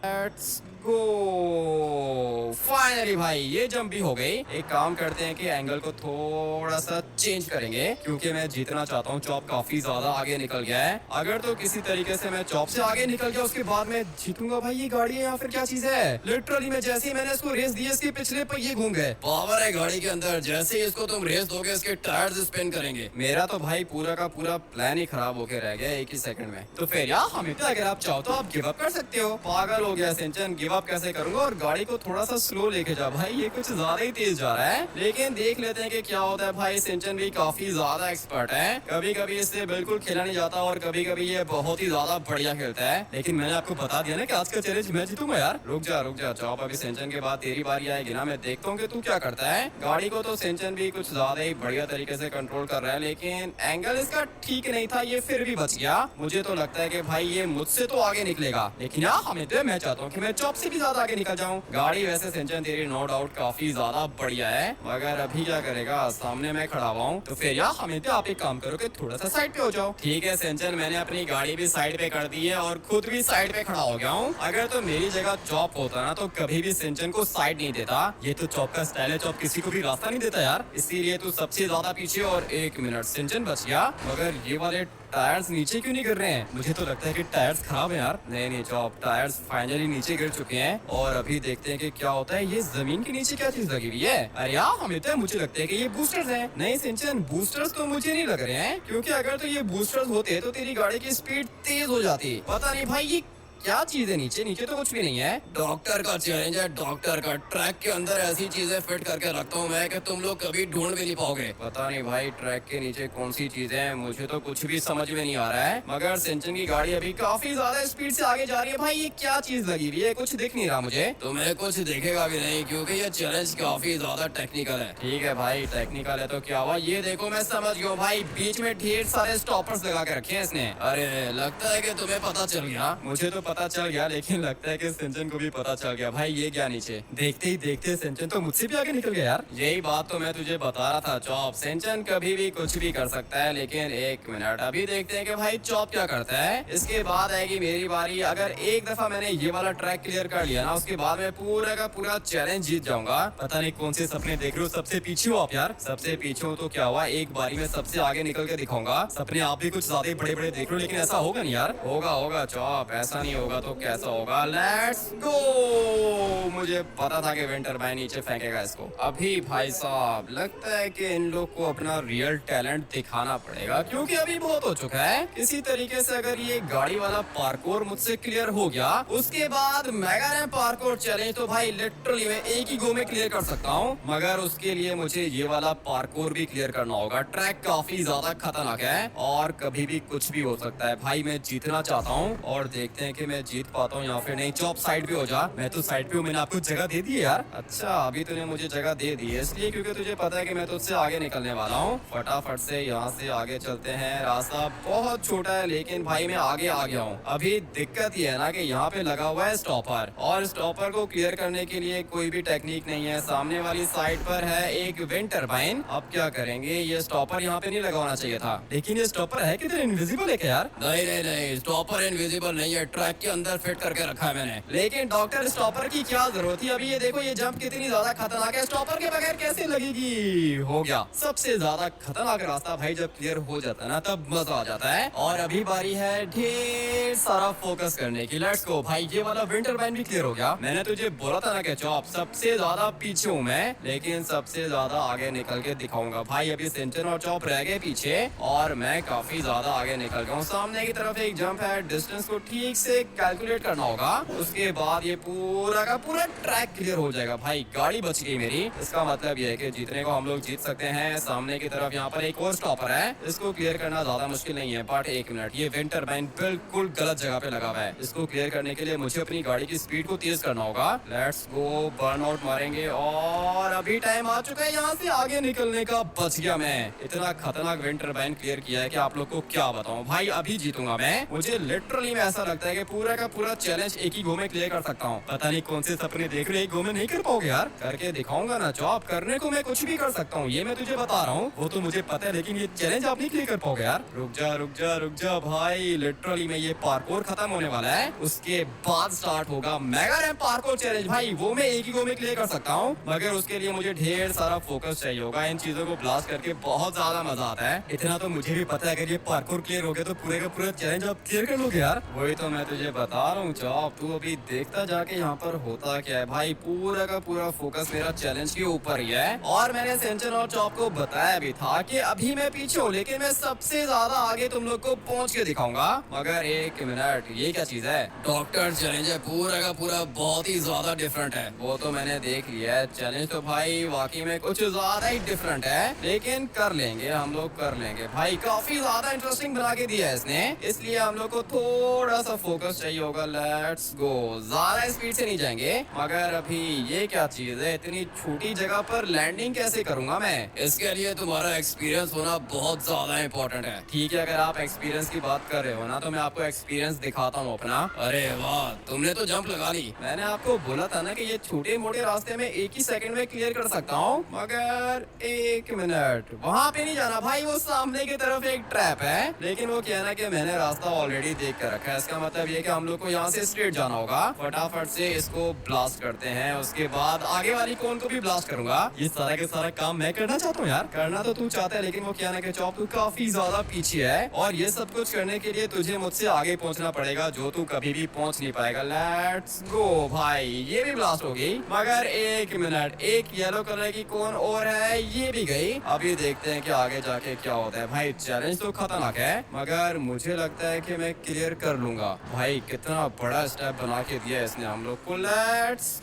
लेट्स गो, फाइनली भाई ये जंप भी हो गई। एक काम करते हैं कि एंगल को थोड़ा सा चेंज करेंगे क्योंकि मैं जीतना चाहता हूँ। चॉप काफी ज्यादा आगे निकल गया है। अगर तो किसी तरीके से मैं चॉप से आगे निकल गया उसके बाद मैं जीतूंगा। भाई ये गाड़ी है या फिर क्या चीज है? लिटरली मैं जैसे ही मैंने इसको रेस दी इसके पिछले पहिए घूम गए। पावर है गाड़ी के अंदर, जैसे ही इसको तुम रेस दोगे इसके टायर्स स्पिन करेंगे। मेरा तो भाई पूरा का पूरा प्लान ही खराब होके रह गया एक ही सेकंड में। तो फिर यार हमें तो अगर आप चाहो तो आप गिव अप कर सकते हो। पागल हो गया सिंचन, गिव अप कैसे करूंगा? और गाड़ी को थोड़ा सा स्लो लेके जा भाई, ये कुछ ज्यादा ही तेज जा रहा है। लेकिन देख लेते हैं कि क्या होता है। भाई सिंचन भी काफी ज्यादा एक्सपर्ट है। कभी कभी इससे बिल्कुल खेला नहीं जाता और कभी कभी ये बहुत ही ज्यादा बढ़िया खेलता है। लेकिन मैंने आपको बता दिया ना कि आज का चैलेंज मैं जीतूंगा यार। रुक जा चॉप, अभी सिंचन के बाद तेरी बारी आएगी ना। मैं देखता हूँ कि तू क्या करता है। गाड़ी को तो सिंचन भी कुछ ज्यादा ही बढ़िया तरीके से कंट्रोल कर रहा है, लेकिन एंगल इसका ठीक नहीं था। ये फिर भी बच गया। मुझे तो लगता है कि भाई ये मुझसे तो आगे निकलेगा, लेकिन यार हमें तो मैं चाहता हूँ कि मैं चॉप से भी ज्यादा आगे निकल जाऊँ। गाड़ी वैसे सिंचन तेरी नो डाउट काफी ज्यादा बढ़िया है, मगर अभी क्या करेगा? सामने मैं खड़ा हुआ हूँ। तो फिर यार हमें तो आप एक काम करो कि थोड़ा सा साइड पे हो जाओ। ठीक है सिंचन, मैंने अपनी गाड़ी भी साइड पे कर दी है और खुद भी साइड पे खड़ा हो गया हूँ। अगर तो मेरी जगह चॉप होता ना तो कभी भी सिंचन को साइड नहीं देता। ये तो चॉप का स्टाइल है, चॉप किसी को भी रास्ता नहीं देता यार। इसीलिए तू सबसे ज्यादा पीछे। और 1 मिनट, सिंचन बच गया, मगर ये वाले टायर्स नीचे क्यों नहीं गिर रहे हैं? मुझे तो लगता है कि टायर्स खराब है यार। नहीं चॉप, टायर्स फाइनली नीचे गिर चुके हैं और अभी देखते हैं कि क्या होता है। ये जमीन के नीचे क्या चीज लगी हुई है? अरे यार हमें तो मुझे लगता है कि ये बूस्टर्स हैं। नहीं सिंचन, बूस्टर्स तो मुझे नहीं लग रहे हैं, क्योंकि अगर तो ये बूस्टर्स होते तो तेरी गाड़ी की स्पीड तेज हो जाती। पता नहीं भाई ये क्या चीज है नीचे? नीचे तो कुछ भी नहीं है। डॉक्टर का चैलेंज है, डॉक्टर का। ट्रैक के अंदर ऐसी चीजें फिट करके रखता हूँ मैं कि तुम लोग कभी ढूंढ भी नहीं पाओगे। पता नहीं भाई ट्रैक के नीचे कौन सी चीजें हैं, मुझे तो कुछ भी समझ में नहीं आ रहा है। मगर सिंचन की गाड़ी अभी काफी ज्यादा स्पीड से आगे जा रही है। भाई ये क्या चीज लगी हुई है? कुछ दिख नहीं रहा मुझे। तुम्हें कुछ दिखेगा भी नहीं क्योंकि ये चैलेंज काफी ज्यादा टेक्निकल है। ठीक है भाई, टेक्निकल है तो क्या हुआ? ये देखो मैं समझ गया भाई, बीच में ढेर सारे स्टॉपर्स लगा के रखे हैं इसने। अरे लगता है कि तुम्हें पता चल गया। मुझे तो पता चल गया, लेकिन लगता है कि सिंचन को भी पता चल गया। भाई ये क्या नीचे? देखते ही देखते सिंचन तो मुझसे भी आगे निकल गया यार। यही बात तो मैं तुझे बता रहा था चॉप, सिंचन कभी भी कुछ भी कर सकता है। लेकिन 1 मिनट, अभी देखते हैं कि भाई चॉप क्या करता है। इसके बाद आएगी मेरी बारी। अगर एक दफा मैंने ये वाला ट्रैक क्लियर कर लिया ना, उसके बाद मैं पूरा का पूरा चैलेंज जीत जाऊंगा। पता नहीं कौन से सपने देख रहे हो, सबसे पीछे हो आप यार। सबसे पीछे हो तो क्या हुआ, एक बारी में सबसे आगे निकल के दिखाऊंगा। सपने आप भी कुछ ज्यादा बड़े बड़े देख रहे हो, लेकिन ऐसा होगा नहीं यार। होगा चॉप, ऐसा नहीं होगा तो कैसा होगा? Let's go. मुझे पता था कि विंड टरबाइन नीचे फेंकेगा इसको। अभी भाई साहब लगता है कि इन लोग को अपना रियल टैलेंट दिखाना पड़ेगा, क्योंकि अभी बहुत हो चुका है। किसी तरीके से अगर ये गाड़ी वाला पार्कोर मुझसे क्लियर हो गया, उसके बाद मेगा रैंप पार्कोर चैलेंज तो भाई लिटरली मैं एक ही गो में क्लियर कर सकता हूँ। मगर उसके लिए मुझे ये वाला पार्कोर भी क्लियर करना होगा। ट्रैक काफी ज्यादा खतरनाक है और कभी भी कुछ भी हो सकता है। भाई मैं जीतना चाहता हूँ और देखते हैं कि मैं जीत पाता हूँ या फिर नहीं। चॉप साइड पे हो जा। मैं तो साइड पे हूँ, मैंने आपको जगह दे दी है यार। अच्छा अभी तूने मुझे जगह दे दी है इसलिए क्योंकि तुझे पता है कि मैं तुझसे आगे निकलने वाला हूँ। फटाफट से यहाँ से आगे चलते हैं। रास्ता बहुत छोटा है लेकिन भाई मैं आगे आ गया हूँ। अभी दिक्कत ये है ना कि यहाँ पे लगा हुआ है स्टॉपर, और स्टॉपर को क्लियर करने के लिए कोई भी टेक्निक नहीं है। सामने वाली साइड पर है एक विंड टरबाइन। अब क्या करेंगे? ये स्टॉपर यहाँ पे नहीं लगाना चाहिए था, लेकिन ये स्टॉपर है किधर? इनविजिबल है क्या यार? नहीं स्टॉपर इनविजिबल नहीं है, ट्रैक के अंदर फिट करके रखा है मैंने। लेकिन डॉक्टर स्टॉपर की क्या जरूरत थी? अभी ये देखो ये जंप कितनी ज्यादा खतरनाक है, स्टॉपर के बगैर कैसे लगेगी? हो गया सबसे ज्यादा खतरनाक रास्ता। भाई जब क्लियर हो जाता है ना तब मजा आ जाता है। और अभी बारी है ढेर सारा फोकस करने की। लेट्स गो भाई, ये वाला विंड टरबाइन भी क्लियर हो गया। मैंने तुझे बोला था ना कि चॉप सबसे ज्यादा पीछे हूँ मैं, लेकिन सबसे ज्यादा आगे निकल के दिखाऊंगा। भाई अभी सिंचन और चॉप रह गए पीछे और मैं काफी ज्यादा आगे निकल गया हूँ। सामने की तरफ एक जंप है, डिस्टेंस को ठीक से कैलकुलेट करना होगा। उसके बाद ये पूरा का पूरा ट्रैक क्लियर हो जाएगा। भाई गाड़ी बच गई मेरी। इसका मतलब ये है कि जीतने को हम लोग जीत सकते हैं। सामने की तरफ यहाँ पर एक और स्टॉपर है, इसको क्लियर करना ज्यादा मुश्किल नहीं है। बट 1 मिनट, ये विंड टरबाइन बिल्कुल गलत जगह पे लगा हुआ है। इसको क्लियर करने के लिए मुझे अपनी गाड़ी की स्पीड को तेज करना होगा। लेट्स गो, बर्न आउट मारेंगे और अभी टाइम आ चुका है यहाँ से आगे निकलने का। बच गया मैं। इतना खतरनाक विंड टरबाइन क्लियर किया है कि आप लोग को क्या बताऊं। भाई अभी जीतूंगा मैं। मुझे लिटरली में ऐसा लगता है कि पूरा का पूरा चैलेंज एक ही गो में क्लियर कर सकता हूँ। पता नहीं कौन से सपने देख रहे, एक गो में नहीं कर पाओगे यार। करके दिखाऊंगा ना जॉब, करने को मैं कुछ भी कर सकता हूँ, ये मैं तुझे बता रहा हूँ। वो तो मुझे पता है, लेकिन ये चैलेंज आप नहीं क्लियर कर पाओगे यार। रुक जा रुक जा रुक जा भाई, लिटरली में ये पार्कोर खत्म होने वाला है, उसके बाद स्टार्ट होगा मेगा रैंप पार्कोर चैलेंज। भाई वो मैं एक ही गो में क्लियर कर सकता हूँ, मगर उसके लिए मुझे ढेर सारा फोकस चाहिए होगा। इन चीजों को ब्लास्ट करके बहुत ज्यादा मजा आता है। इतना तो मुझे भी पता है, अगर ये पार्कोर क्लियर हो गया तो पूरे का पूरा चैलेंज आप क्लियर कर लोगे यार। वही तो मैं तुझे बता रहा हूँ जॉब, तू अभी देखता जाके यहाँ पर होता क्या है। भाई पूरा का पूरा फोकस मेरा चैलेंज के ऊपर ही है, और मैंने सेंचन और जॉब को बताया भी था कि अभी मैं पीछे हूँ, लेकिन मैं सबसे ज्यादा आगे तुम लोग को पहुँच के दिखाऊंगा। मगर एक मिनट, ये क्या चीज है? डॉक्टर चैलेंज है, पूरा का पूरा बहुत ही ज्यादा डिफरेंट है। वो तो मैंने देख लिया है, चैलेंज तो भाई वाकई में कुछ ज्यादा ही डिफरेंट है, लेकिन कर लेंगे हम लोग, कर लेंगे भाई। काफी ज्यादा इंटरेस्टिंग बना के दिया है इसने, इसलिए हम लोग को थोड़ा सा फोकस चाहिए होगा। लेट्स गो, ज्यादा स्पीड से नहीं जाएंगे। मगर अभी ये क्या चीज है, इतनी छोटी जगह पर लैंडिंग कैसे करूंगा मैं? इसके लिए तुम्हारा एक्सपीरियंस होना बहुत ज्यादा इम्पोर्टेंट है। ठीक है, अगर आप एक्सपीरियंस की बात कर रहे हो ना, तो मैं आपको एक्सपीरियंस दिखाता हूँ अपना। अरे वाह, तुमने तो जंप लगा ली। मैंने आपको बोला था ना कि ये छोटे मोटे रास्ते में एक ही सेकंड में क्लियर कर सकता हूँ। मगर एक मिनट, वहाँ पे नहीं जाना भाई, वो सामने की तरफ एक ट्रैप है। लेकिन वो क्या है ना कि मैंने रास्ता ऑलरेडी देख कर रखा है। इसका मतलब ये कि हम लोग को यहाँ से स्ट्रेट जाना होगा। फटाफट से इसको ब्लास्ट करते हैं, उसके बाद आगे वाली कोन को भी ब्लास्ट करूंगा। ये सारा के सारा काम मैं करना चाहता हूँ यार। करना तो तू चाहता है, लेकिन वो क्या है ना कि चॉप, तू काफी ज्यादा पीछे है, और ये सब कुछ करने के लिए तुझे मुझसे आगे पहुंचना पड़ेगा, जो तू कभी भी पहुंच नहीं पाएगा। लेट्स गो भाई, ये भी ब्लास्ट हो गई। मगर एक मिनट, एक येलो कलर की कोन और है, ये भी गई। अभी देखते हैं कि आगे जाके क्या होता है। भाई चैलेंज तो खतरनाक है, मगर मुझे लगता है कि मैं क्लियर कर लूंगा। भाई कितना बड़ा स्टेप बना के दिया है इसने हम लोग को। लेट्स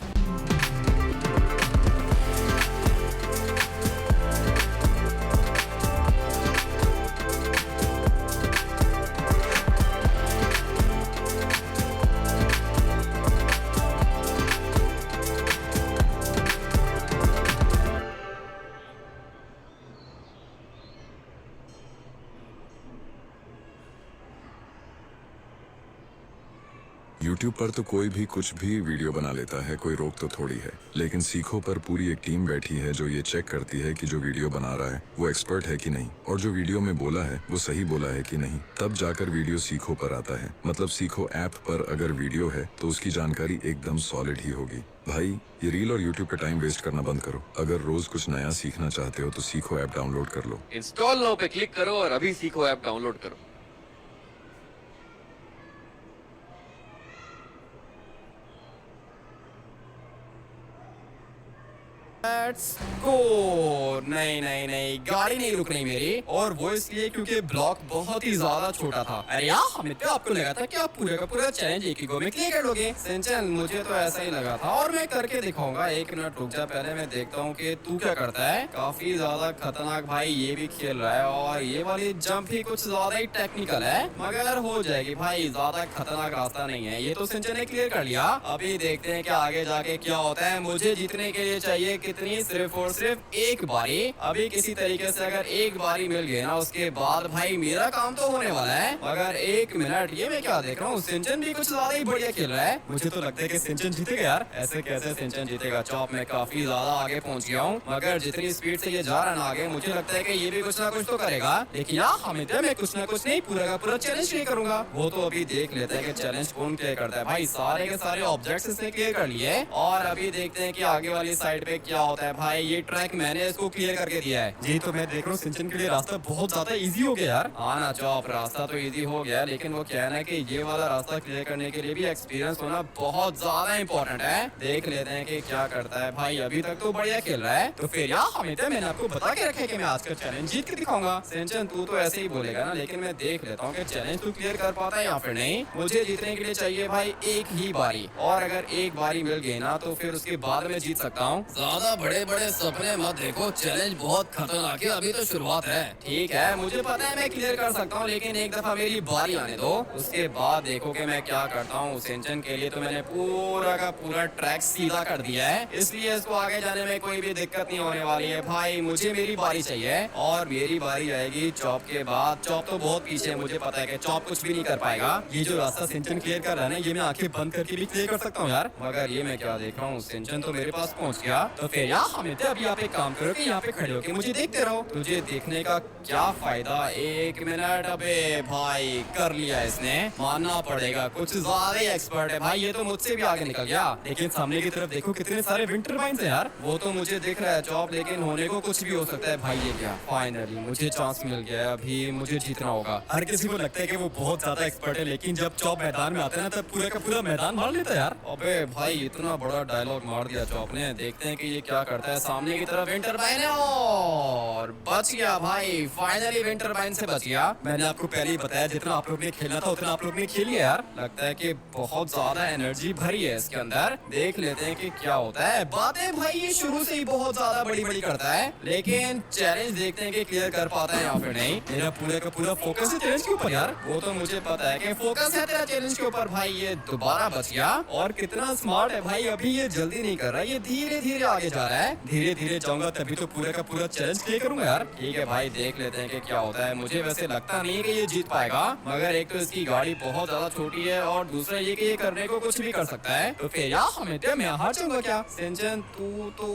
YouTube पर तो कोई भी कुछ भी वीडियो बना लेता है, कोई रोक तो थोड़ी है। लेकिन सीखो पर पूरी एक टीम बैठी है जो ये चेक करती है कि जो वीडियो बना रहा है वो एक्सपर्ट है कि नहीं, और जो वीडियो में बोला है वो सही बोला है कि नहीं। तब जाकर वीडियो सीखो पर आता है। मतलब सीखो ऐप पर अगर वीडियो है तो उसकी जानकारी एकदम सॉलिड ही होगी। भाई ये रील और यूट्यूब पे टाइम वेस्ट करना बंद करो। अगर रोज कुछ नया सीखना चाहते हो तो सीखो ऐप डाउनलोड कर लो। इंस्टॉल नाउ पे क्लिक करो और अभी सीखो ऐप डाउनलोड करो। Let's go. नहीं नहीं नहीं, गाड़ी नहीं रुक रही मेरी, और वो इसलिए क्योंकि ब्लॉक बहुत ही ज्यादा छोटा था। अरे यार, हमें तो आपको लगा था कि आप पूरे का पूरा चैलेंज एक ही गो में क्लियर कर लोगे। सेंचन, मुझे तो ऐसा ही लगा था, और मैं करके दिखाऊंगा। एक मिनट रुक जा, पहले मैं देखता हूँ कि तू क्या करता है। काफी ज्यादा खतरनाक भाई ये भी खेल रहा है, और ये वाली जंप ही कुछ ज्यादा ही टेक्निकल है, मगर हो जाएगी भाई। ज्यादा खतरनाक रास्ता नहीं है ये तो, सेंचन ने क्लियर कर लिया। अभी देखते हैं कि आगे जाके क्या होता है। मुझे जीतने के लिए चाहिए कितनी, सिर्फ और सिर्फ एक बारी। अभी किसी तरीके से अगर एक बारी मिल गई ना, उसके बाद भाई मेरा काम तो होने वाला है। मगर एक मिनट, ये मैं क्या देख रहा हूँ, सिंचन भी कुछ ज्यादा ही बढ़िया खेल रहा है। मुझे तो लगता है कि सिंचन जीतेगा यार। ऐसे कैसे सिंचन जीतेगा? चॉप में काफी ज्यादा आगे पहुंच गया हूँ, मगर जितनी स्पीड से ये जा रहा है ना आगे, मुझे लगता है कि ये भी कुछ ना कुछ तो करेगा। लेकिन यार हमें मैं कुछ ना कुछ नहीं, पूरा का पूरा चैलेंज क्लियर करूंगा। वो तो अभी देख लेते हैं कि चैलेंज कौन क्लियर करता है। भाई सारे के सारे ऑब्जेक्ट्स इसने क्लियर कर लिए, और अभी देखते हैं कि आगे वाली साइड पे क्या होता है। भाई ये ट्रैक मैंने इसको क्लियर करके दिया है। जी तो मैं देख रहा हूँ सिंचन के लिए रास्ता बहुत ज्यादा इजी हो गया यार। हाँ ना चॉप, रास्ता तो इजी हो गया, लेकिन वो क्या है ना कि ये वाला रास्ता क्लियर करने के लिए भी एक्सपीरियंस होना बहुत ज्यादा इंपॉर्टेंट है। देख लेते हैं कि क्या करता है। भाई अभी तक तो बढ़िया खेल रहा है, तो फिर यार हमें तो मैंने आपको बता के रखा है कि मैं आज का चैलेंज जीत के दिखाऊंगा। सिंचन तू तो ऐसे ही बोलेगा ना, लेकिन मैं देख लेता हूँ कि चैलेंज तू क्लियर कर पाता है या फिर नहीं। मुझे जीतने के लिए चाहिए भाई एक ही बारी, और अगर एक बारी मिल गई ना तो फिर उसके बाद में जीत सकता हूँ। ज्यादा ज्यादा बड़े बड़े सपने मत देखो, चैलेंज बहुत खतरनाक है, अभी तो शुरुआत है। ठीक है, मुझे पता है मैं क्लियर कर सकता हूँ, लेकिन एक दफा मेरी बारी आने दो, उसके बाद देखो कि मैं क्या करता हूँ। सिंचन के लिए तो मैंने पूरा का पूरा ट्रैक सीधा कर दिया है, इसलिए इसको आगे जाने में कोई भी दिक्कत नहीं होने वाली है। भाई मुझे मेरी बारी चाहिए और मेरी बारी आएगी चॉप के बाद। चॉप तो बहुत पीछे है, मुझे पता है कि चॉप कुछ भी नहीं कर पाएगा। ये जो रास्ता सिंचन क्लियर कर रहा है ना, ये मैं आंखें बंद करके भी क्लियर कर सकता हूँ यार। मगर ये मैं क्या देख रहा हूँ, सिंचन तो मेरे पास पहुँच गया। तो फिर यार हमिद, अभी आप एक काम करो कि यहाँ पे खड़े होके मुझे देखते रहो। तुझे देखने का क्या फायदा, एक मिनट। अबे भाई कर लिया इसने, मानना पड़ेगा कुछ ज्यादा ही एक्सपर्ट है भाई, ये तो मुझसे भी आगे निकल गया। लेकिन सामने की तरफ देखो कितने सारे विंड टर्बाइन्स हैं यार। वो तो मुझे दिख रहा है चॉप, लेकिन होने को कुछ भी हो सकता है भाई। ये क्या, फाइनली मुझे चांस मिल गया है, अभी मुझे जीतना होगा। हर किसी को लगता है कि वो बहुत ज्यादा एक्सपर्ट है, लेकिन जब चॉप मैदान में आता है ना, तब पूरा का पूरा मैदान मार लेता है यार। अबे भाई इतना बड़ा डायलॉग मार दिया चॉप ने, देखते हैं कि ये क्या करता है। सामने की तरफ विंड टर्बाइन है और बच गया भाई, फाइनली विंड टर्बाइन से बच गया। मैंने आपको पहले ही बताया, जितना आप लोग ने खेलना था उतना आप लोग ने खेल लिया यार। लगता है कि बहुत ज्यादा एनर्जी भरी है इसके अंदर, देख लेते हैं कि क्या होता है। बातें भाई ये शुरू से ही बहुत ज्यादा बड़ी बड़ी करता है, लेकिन चैलेंज देखते हैं कि क्लियर कर पाता है या फिर नहीं। मेरा पूरा का पूरा फोकस है चैलेंज के ऊपर यार, वो तो मुझे पता है कि फोकस है तेरा चैलेंज के ऊपर। भाई ये दोबारा बच गया, और कितना स्मार्ट है भाई, अभी ये जल्दी नहीं कर रहा, ये धीरे धीरे आगे जा रहा है। धीरे धीरे जाऊंगा तभी तो पूरा का पूरा चैलेंज क्लियर करूंगा यार। ठीक है भाई, देख लेते हैं कि क्या होता है। मुझे वैसे लगता नहीं है कि ये जीत पाएगा, मगर एक तो इसकी गाड़ी बहुत ज्यादा छोटी है, और दूसरा ये कि ये करने को कुछ भी कर सकता है। तो फिर यार हमें मैं हार जाऊंगा क्या? सिंचन तू तो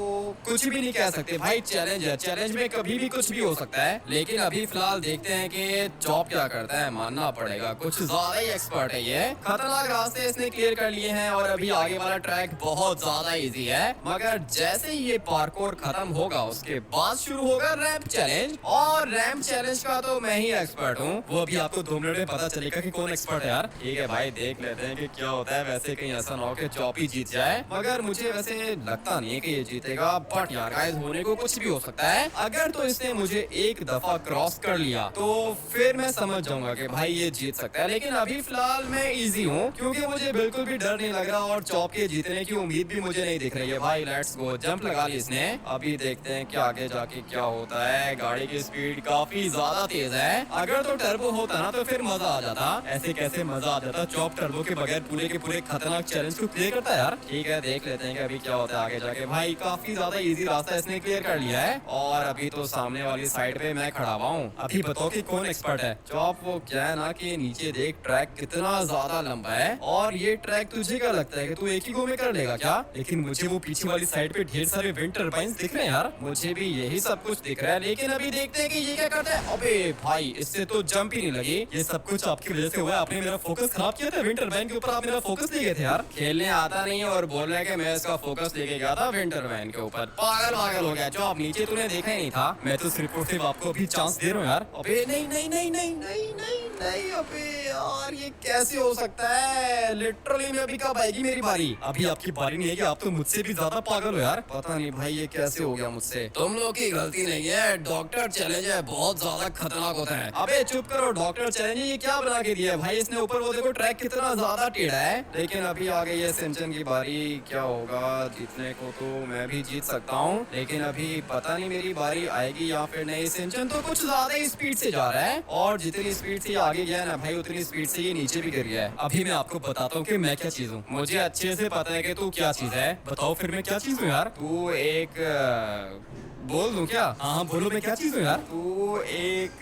कुछ भी नहीं कह सकते भाई, चैलेंज है, चैलेंज में कभी भी कुछ भी हो सकता है। लेकिन अभी फिलहाल देखते हैं कि चॉप क्या करता है, मानना पड़ेगा कुछ ज्यादा ही एक्सपर्ट है ये। खतरनाक रास्ते इसने क्लियर कर लिए हैं, और अभी आगे वाला ट्रैक बहुत ज्यादा इजी है। मगर जैसे ही ये पार्कोर खत्म होगा, उसके बाद शुरू होगा रैंप चैलेंज, और रैंप चैलेंज का तो मैं ही एक्सपर्ट हूँ। वो अभी आपको 2 मिनट में पता चलेगा कि कौन एक्सपर्ट है यार। ठीक है भाई, देख लेते हैं कि क्या होता है। वैसे कहीं ऐसा ना हो कि चॉप ही जीत जाए, मगर मुझे वैसे लगता नहीं है कि ये जीतेगा। बट यार गाइस, होने को कुछ भी हो सकता है। अगर तो इसने मुझे एक दफा क्रॉस कर लिया तो फिर मैं समझ जाऊंगा कि भाई ये जीत सकता है। लेकिन अभी फिलहाल मैं इजी हूँ, क्योंकि मुझे बिल्कुल भी डर नहीं लग रहा, और चॉप के जीतने की उम्मीद भी मुझे नहीं दिख रही है भाई। लेट्स गो, जंप लगा ली इसने। अभी देखते हैं कि आगे जाके क्या होता है। गाड़ी की स्पीड काफी ज्यादा तेज है, अगर तो टर्बो होता ना तो फिर मजा आ जाता। ऐसे कैसे मजा आ जाता, चॉप टर्बो के बगैर पूरे के पूरे खतरनाक चैलेंज को क्लियर करता है यार। ठीक है, देख लेते हैं कि अभी क्या होता है आगे जाके। भाई काफी ज्यादा इजी रास्ता इसने क्लियर कर लिया है, और अभी तो सामने वाली साइड पे मैं खड़ा हुआ हूँ। अभी बताओ कि कौन एक्सपर्ट है? चॉप, वो क्या है ना कि नीचे देख, ट्रैक कितना ज्यादा लंबा है, और ये ट्रैक तुझे क्या लगता है कि तू एक ही गो में कर लेगा क्या? लेकिन मुझे वो पीछे वाली साइड पे ढेर सारे विंड टर्बाइन्स दिख रहे हैं यार, मुझे भी यही सब कुछ दिख रहा है। लेकिन अभी देखते हैं कि ये क्या करता है। अबे भाई, इससे तो जंप ही नहीं लगी। ये सब कुछ आपकी वजह से हुआ है, आपने मेरा फोकस खराब किया था। विंड टर्बाइन के ऊपर आप मेरा फोकस ले गए थे यार। खेलने आता नहीं है और बोल रहा है कि मैं इसका फोकस लेके गया था विंड टर्बाइन के ऊपर। पागल पागल हो गया। जो आप नीचे तूने देखा ही नहीं था, मैं तो सिर्फ और सिर्फ आपको अभी चांस दे रहा हूँ यार। अबे नहीं नहीं नहीं नहीं नहीं नहीं नहीं, अबे यार ये कैसे हो सकता है? लिटरली में अभी कब आएगी मेरी बारी? अभी आपकी बारी नहीं है कि आप तो मुझसे भी ज्यादा पागल हो यार। पता नहीं भाई ये कैसे हो गया मुझसे। तुम लोग की गलती नहीं है, डॉक्टर चैलेंज है, बहुत ज्यादा खतरनाक होता है। अबे चुप करो, डॉक्टर चैलेंज ये क्या बना के दिया है भाई इसने? ऊपर वो देखो ट्रैक कितना ज्यादा टेढ़ा है। लेकिन अभी आ गई है सिंचन की बारी, क्या होगा? जीतने को तो मैं भी जीत सकता हूँ, लेकिन अभी पता नहीं मेरी बारी आएगी या फिर नहीं। सिंचन तो कुछ ज्यादा ही स्पीड से जा रहा है, और जितनी स्पीड से आगे गया ना भाई, उतनी स्पीड से ये नीचे भी गिर गया है। अभी मैं आपको बताता हूँ कि मैं क्या चीज हूँ। मुझे अच्छे से पता है कि तू क्या चीज है। बताओ फिर मैं क्या चीज हूँ यार? तू एक बोल दूं क्या? हाँ बोलो, मैं क्या चीज हूँ यार? तू एक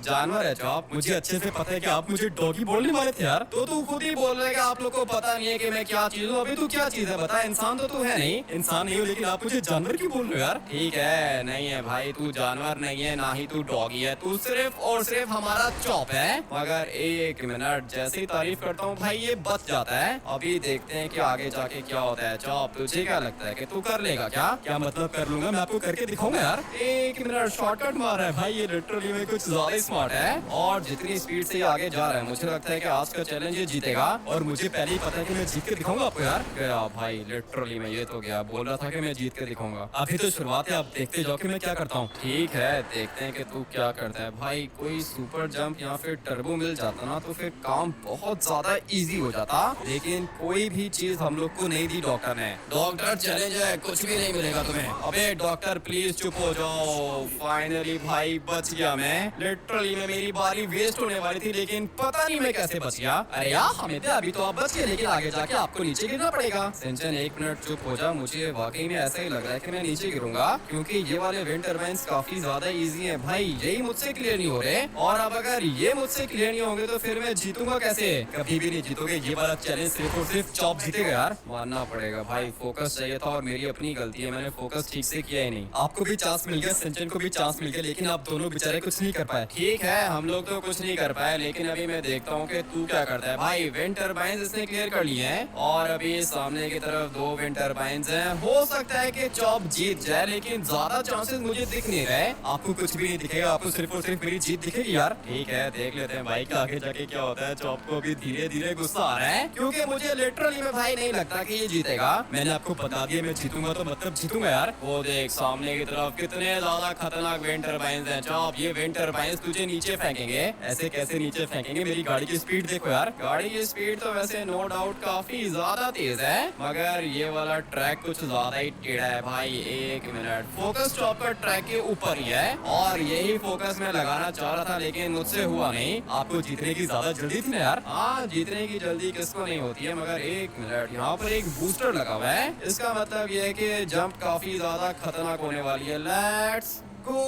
जानवर है चॉप। मुझे अच्छे से पता है कि आप मुझे डॉगी बोलने वाले थे यार। तो तू खुद ही बोल रहा है कि आप लोग को पता नहीं है कि मैं क्या चीज हूँ। अभी तू क्या चीज है बता? इंसान तो तू है नहीं, इंसान नहीं हो, लेकिन आप मुझे जानवर क्यों बोल रहे हो यार? ठीक है, नहीं है भाई, तू जानवर नहीं है, ना ही तू डॉगी है, तू सिर्फ और सिर्फ हमारा चॉप है। मगर एक मिनट, जैसे ही तारीफ करता हूँ भाई ये बच जाता है। अभी देखते हैं कि आगे जाके क्या होता है। चॉप, तुझे क्या लगता है कि तू कर लेगा क्या? क्या मतलब कर लूंगा? मैं आपको करके दिखाऊंगा यार। एक मिनट, शॉर्टकट मार रहा है भाई, ये लिटरली में कुछ ज्यादा स्मार्ट है और जितनी स्पीड से ये आगे जा रहा है मुझे लगता है कि आज का चैलेंज ये जीतेगा और मुझे पहले ही पता है कि मैं जीत के दिखाऊंगा आपको यार। गया भाई लिटरली में, ये तो गया, बोल रहा था कि मैं जीत के दिखाऊंगा। अभी तो शुरुआत है, आप देखते जाओ कि मैं क्या करता हूँ। ठीक है, देखते हैं कि तू क्या करता है भाई। कोई सुपर जंप या फिर टर्बो मिल जाता ना तो फिर काम बहुत ज्यादा इजी हो जाता, लेकिन कोई भी चीज हम लोग को नहीं दी डॉक्टर ने। डॉक्टर चैलेंज है, कुछ भी नहीं मिलेगा तुम्हें। अबे डॉक्टर प्लीज चुप हो जाओ। फाइनली भाई बच गया मैं। लिटरली में मेरी बारी वेस्ट होने वाली थी लेकिन पता नहीं मैं कैसे बच गया। अरे यार हमें अभी तो आप बच गए लेकिन आगे जाके आपको नीचे गिरना पड़ेगा। सिंचन एक मिनट चुप हो जा, मुझे वाकई में ऐसा ही लग रहा है कि मैं नीचे गिरूंगा क्योंकि ये वाले विंड टर्बाइन्स काफी ज्यादा इजी हैं भाई। यही मुझसे क्लियर नहीं हो रहे और अब अगर ये मुझसे क्लियर नहीं होंगे तो फिर मैं जीतूंगा कैसे? कभी भी नहीं जीतोगे। ये वाला चैलेंज सिर्फ और सिर्फ चॉप जीतेगा यार, मानना पड़ेगा भाई। फोकस चाहिए था और मेरी अपनी गलती है, मैंने फोकस ठीक से किया ही नहीं। आपको भी चांस मिल गया, सिंचन को भी चांस मिल गया, लेकिन आप दोनों बेचारे कुछ नहीं कर पाए। ठीक है, हम लोग तो कुछ नहीं कर पाए, लेकिन अभी मैं देखता हूँ कि तू क्या करता है भाई। विंड टर्बाइन्स इसने क्लियर कर लिए हैं और अभी सामने की तरफ 2 विंड टर्बाइन्स हैं। हो सकता है कि चॉप जीत जाए लेकिन ज्यादा चांसेस मुझे दिख नहीं रहे। आपको कुछ भी नहीं दिखेगा, आपको सिर्फ और सिर्फ मेरी जीत दिखेगी यार। ठीक है, देख लेते हैं भाई कि आगे जाके क्या होता है। चॉप को भी धीरे धीरे गुस्सा आ रहा है क्योंकि मुझे लिटरली में भाई नहीं लगता कि ये जीतेगा। मैंने आपको बता दिया मैं जीतूंगा तो मतलब जीतूंगा यार। वो देख सामने की तरफ कितने ज्यादा खतरनाक विंड टर्बाइन्स हैं। चॉप ये विंड टर्बाइन्स तुझे नीचे फेंकेंगे। ऐसे कैसे नीचे फेंकेंगे? मेरी गाड़ी की स्पीड देखो यार। गाड़ी की स्पीड तो वैसे नो डाउट काफी ज्यादा तेज है मगर ये वाला ट्रैक कुछ ज्यादा ही टेढ़ा है भाई। एक मिनट, फोकस चॉप का ट्रैक के ऊपर ही है और यही फोकस मैं लगाना चाह रहा था लेकिन मुझसे हुआ नहीं। आपको जीतने की ज्यादा जल्दी थी ना यार। हाँ, जीतने की जल्दी किसको नहीं होती है मगर एक मिनट, यहाँ पर एक बूस्टर लगा हुआ है। इसका मतलब ये है कि जंप काफी ज्यादा खतरनाक होने वाली है। Let's go.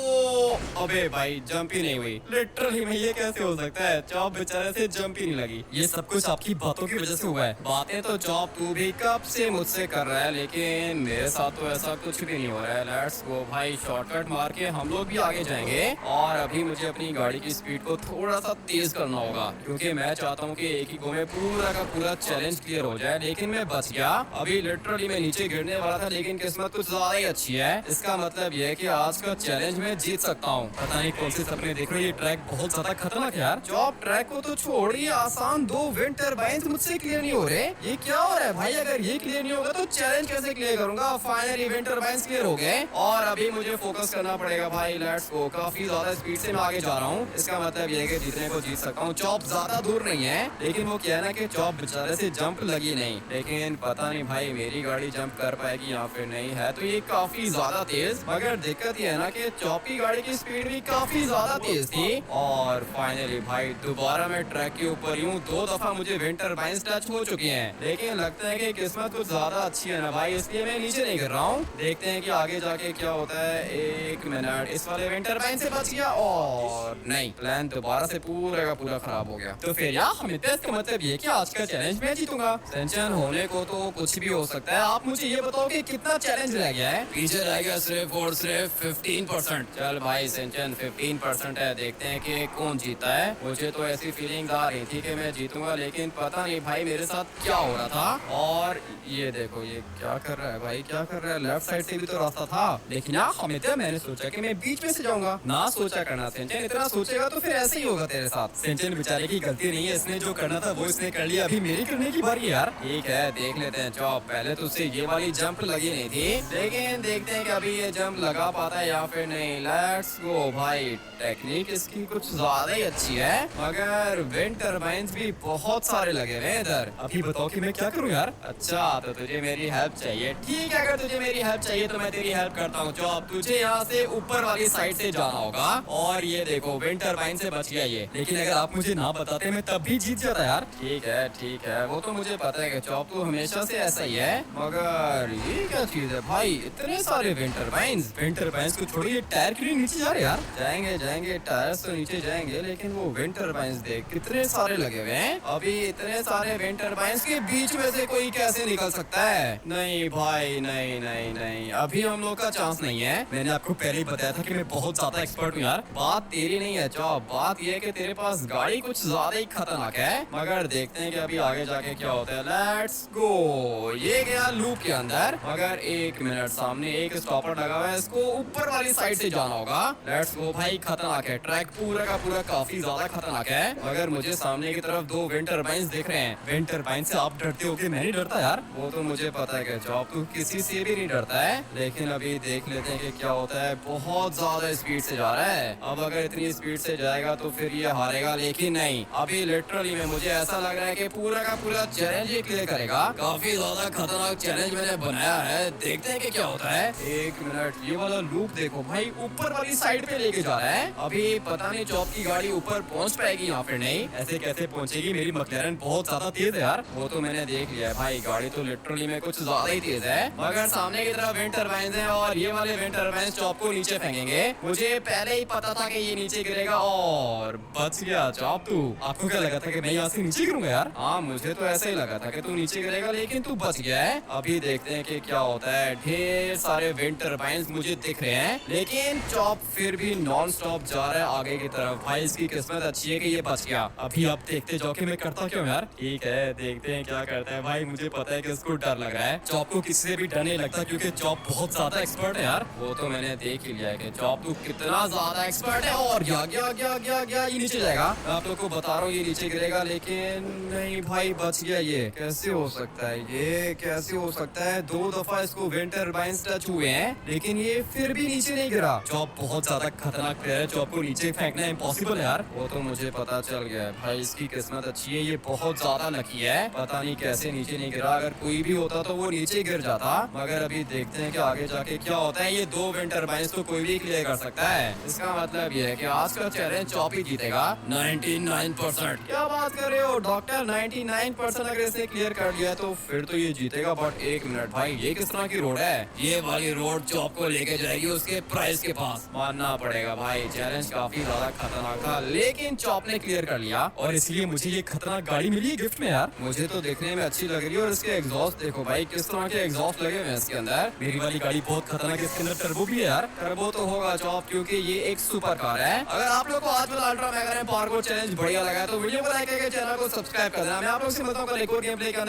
अबे भाई जंप ही नहीं हुई। लिटरली में ये कैसे हो सकता है? चॉप बेचारे से जंप ही नहीं लगी। ये सब कुछ आपकी बातों की वजह से हुआ है। बातें तो चॉप तू भी कब से मुझसे कर रहा है लेकिन मेरे साथ तो ऐसा कुछ भी नहीं हो रहा है। लेट्स गो भाई, शॉर्टकट मार के हम लोग भी आगे जाएंगे और अभी मुझे अपनी गाड़ी की स्पीड को थोड़ा सा तेज करना होगा क्योंकि मैं चाहता हूँ कि एक ही गो में पूरा का पूरा चैलेंज क्लियर हो जाए। लेकिन मैं बच गया। अभी लिटरली मैं नीचे गिरने वाला था लेकिन किस्मत कुछ ज्यादा ही अच्छी है। इसका मतलब ये है कि आज का चैलेंज में जीत सकता हूँ। पता नहीं कौन से सपने देख रहे हो, ये ट्रैक बहुत ज्यादा खतरनाक है यार। चॉप ट्रैक को तो छोड़िए, आसान 2 विंड टर्बाइन्स मुझसे क्लियर नहीं हो रहे। ये क्या हो रहा है भाई? अगर ये क्लियर नहीं होगा तो चैलेंज कैसे क्लियर करूंगा? फाइनली विंड टर्बाइन्स क्लियर हो गए और अभी मुझे फोकस करना पड़ेगा भाई। Let's go. काफी ज्यादा स्पीड से मैं आगे जा रहा हूँ। इसका मतलब ये है कि जीतने को जीत सकता हूँ। चॉप ज्यादा दूर नहीं है लेकिन वो क्या है ना कि चॉप बेचारे से जंप लगी नहीं। लेकिन पता नहीं भाई मेरी गाड़ी जंप कर पाएगी या फिर नहीं है। तो ये काफी ज्यादा तेज, मगर दिक्कत ये है ना कि चॉप की गाड़ी की स्पीड भी काफी ज्यादा तेज थी। और फाइनली भाई दोबारा मैं ट्रैक के ऊपर हूँ। 2 दफा मुझे विंड टर्बाइन्स टच हो चुकी हैं लेकिन लगता है कि किस्मत कुछ ज्यादा अच्छी है ना भाई, इसलिए मैं नीचे नहीं गिर रहा हूँ। देखते हैं कि आगे जाके क्या होता है। एक मिनट, इस वाले विंड टर्बाइन से बच गया और नहीं, प्लान दोबारा से पूरा का पूरा खराब हो गया। तो फिर यार हमें इसका मतलब ये कि आज का चैलेंज मैं जीतूंगा। टेंशन होने को तो कुछ भी हो सकता है। आप मुझे ये बताओ कि कितना चैलेंज रह गया है? पीछे रह गया सिर्फ और सिर्फ 15%। चल भाई सिंचन 15% है, देखते हैं कि कौन जीता है। मुझे तो ऐसी फीलिंग आ रही थी कि मैं जीतूंगा लेकिन पता नहीं भाई मेरे साथ क्या हो रहा था। और ये देखो ये क्या कर रहा है भाई, क्या कर रहा है? लेफ्ट साइड से भी तो रास्ता था लेकिन यार हमें तो मैंने सोचा कि मैं बीच में से जाऊंगा। ना सोचा करना सिंचन, इतना सोचेगा तो फिर ऐसे ही होगा तेरे साथ। सिंचन बेचारे की गलती नहीं है, इसने जो करना था वो इसने कर लिया। अभी मेरी करने की बारी यार। ठीक है, देख लेते हैं। चॉप पहले तो उससे ये वाली जंप लगी नहीं थी लेकिन देखते हैं कि अभी ये जंप लगा पाता है या फिर नहीं। लेट्स गो भाई, टेक्निक इसकी कुछ ज्यादा ही अच्छी है मगर विंड टर्बाइन्स भी बहुत सारे लगे हुए हैं इधर। अभी बताओ कि मैं क्या करूं यार? अच्छा तो तुझे मेरी हेल्प चाहिए। ठीक है, अगर तुझे मेरी हेल्प चाहिए तो मैं तेरी हेल्प करता हूँ। चॉप तुझे यहाँ से ऊपर वाली साइड से जाना होगा और ये देखो विंड टर्बाइन से बच गया ये। लेकिन अगर आप मुझे ना बताते मैं तब भी जीत जाता यार। ठीक है, वो तो मुझे पता है कि चॉप तो हमेशा से ऐसा ही है मगर ये क्या चीज है भाई? इतने सारे विंड टर्बाइन्स को छोड़िए, ये टायर क्यों नहीं नीचे जा रहे यार? जाएंगे जाएंगे, टायर्स तो नीचे जाएंगे, लेकिन वो विंड टर्बाइंस देख कितने सारे लगे हुए हैं। अभी इतने सारे विंड टर्बाइंस के बीच में से कोई कैसे निकल सकता है? नहीं भाई, नहीं नहीं नहीं, अभी हम लोग का चांस नहीं है। मैंने आपको पहले ही बताया था कि मैं बहुत ज्यादा एक्सपर्ट हूँ यार। बात तेरी नहीं है जॉब, बात ये है कि तेरे पास गाड़ी कुछ ज्यादा ही खतरनाक है। मगर देखते हैं कि अभी आगे जाके क्या होता है। Let's go. ये गया लूप के अंदर, मगर एक मिनट, सामने एक स्टॉपर लगा हुआ है, इसको ऊपर वाली साइड से जाना होगा। लेट्स गो भाई, खतरनाक है ट्रैक, पूरा का पूरा काफी ज्यादा खतरनाक है। मगर मुझे सामने की तरफ दो विंड टर्बाइंस दिख रहे हैं। विंड टर्बाइन से आप डरते हो कि मैं नहीं डरता यार? वो तो मुझे पता है कि जॉब तू किसी से भी नहीं डरता है, लेकिन अभी देख लेते हैं कि क्या होता है। बहुत ज्यादा स्पीड से जा रहा है। अब अगर इतनी स्पीड से जाएगा तो फिर ये हारेगा, लेकिन नहीं, अभी लिटरली में मुझे ऐसा लग रहा है कि पूरा का पूरा चैलेंज ये क्लियर करेगा। काफी ज्यादा खतरनाक चैलेंज मैंने बनाया है, देखते हैं कि क्या होता है। एक मिनट, ये वाला लूप देखो भाई, ऊपर वाली साइड पे लेके जा रहा है। अभी पता नहीं जॉब की गाड़ी ऊपर पहुंच पाएगी या फिर नहीं। ऐसे कैसे पहुंचेगी? मेरी मैक्लेरन बहुत ज्यादा तेज है यार। वो तो मैंने देख लिया है भाई, गाड़ी तो लिटरली में कुछ ज्यादा ही तेज है। मगर सामने की तरफ विंड टर्बाइंस है और ये वाले विंड टर्बाइंस जॉब को नीचे फेंकेंगे। मुझे पहले ही पता था कि ये नीचे गिरेगा और बच गया जॉब तू। आपको क्या लगा था कि मैं यहाँ से नीचे गिरूंगा यार? हाँ, मुझे तो ऐसा ही लगा था कि तू नीचे गिरेगा, लेकिन तू बच गया है। अभी देखते हैं कि क्या होता है। ढेर सारे विंड टर्बाइंस मुझे दिख रहे हैं, लेकिन जॉब फिर भी नॉन स्टॉप जा रहा है आगे की तरफ। भाई इसकी किस्मत अच्छी है कि ये बच गया। अभी आप देखते जाओ कि मैं करता क्यों यार। ठीक है, देखते हैं क्या करता है। भाई मुझे पता है कि इसको डर लग रहा है। जॉब को किसी से भी डर नहीं लगता, क्योंकि जॉब बहुत ज्यादा एक्सपर्ट है यार। वो तो मैंने देख ही लिया है कि जॉब तू कितना ज्यादा एक्सपर्ट है। और गया गया गया गया गया, ये नीचे जाएगा। मैं आप लोग को बता रहा हूँ ये नीचे गिरेगा, लेकिन नहीं भाई, बच गया। ये कैसे हो सकता है? ये कैसे हो सकता है? 2 दफा इसको विंड टर्बाइंस टच हुए हैं, लेकिन ये फिर भी नीचे नहीं गिरा। जॉब बहुत ज्यादा खतरनाक प्लेयर है, जॉब को नीचे फेंकना इम्पॉसिबल है यार। वो तो मुझे पता चल गया है भाई, इसकी किस्मत अच्छी है, ये बहुत ज्यादा लकी है। पता नहीं कैसे नीचे नहीं गिरा, अगर कोई भी होता तो वो नीचे गिर जाता। मगर अभी देखते हैं कि आगे जाके क्या होता है। ये 2 विंड टर्बाइंस तो कोई भी क्लियर कर सकता है। इसका मतलब ये है कि आज का चैलेंज जॉब ही जीतेगा 99%। क्या बात कर रहे हो डॉक्टर? 99% अगर इसने क्लियर कर लिया तो फिर तो ये जीतेगा। बट एक मिनट भाई, ये किस तरह की रोड है? ये वाली रोड जॉब को लेके जाएगी उसके प्राइस के पास। मानना पड़ेगा भाई, चैलेंज काफी ज्यादा खतरनाक था, लेकिन चॉप ने क्लियर कर लिया और इसलिए मुझे ये खतरनाक गाड़ी मिली है गिफ्ट में यार। मुझे तो देखने में अच्छी लग रही है। और इसके एग्जॉस्ट देखो भाई, किस तरह के एग्जॉस्ट लगे हुए हैं इसके अंदर। मेरी वाली गाड़ी बहुत खतरनाक है, इसके अंदर टर्बो भी है यार। टर्बो तो होगा चॉप, क्योंकि ये एक सुपर कार है। अगर आप लोग को आज वाला अल्ट्रा मैगन पावर को चैलेंज बढ़िया लगा है तो वीडियो को लाइक करके चैनल को सब्सक्राइब कर देना। मैं आप लोग से मिलता हूँ कल एक और गेम प्ले के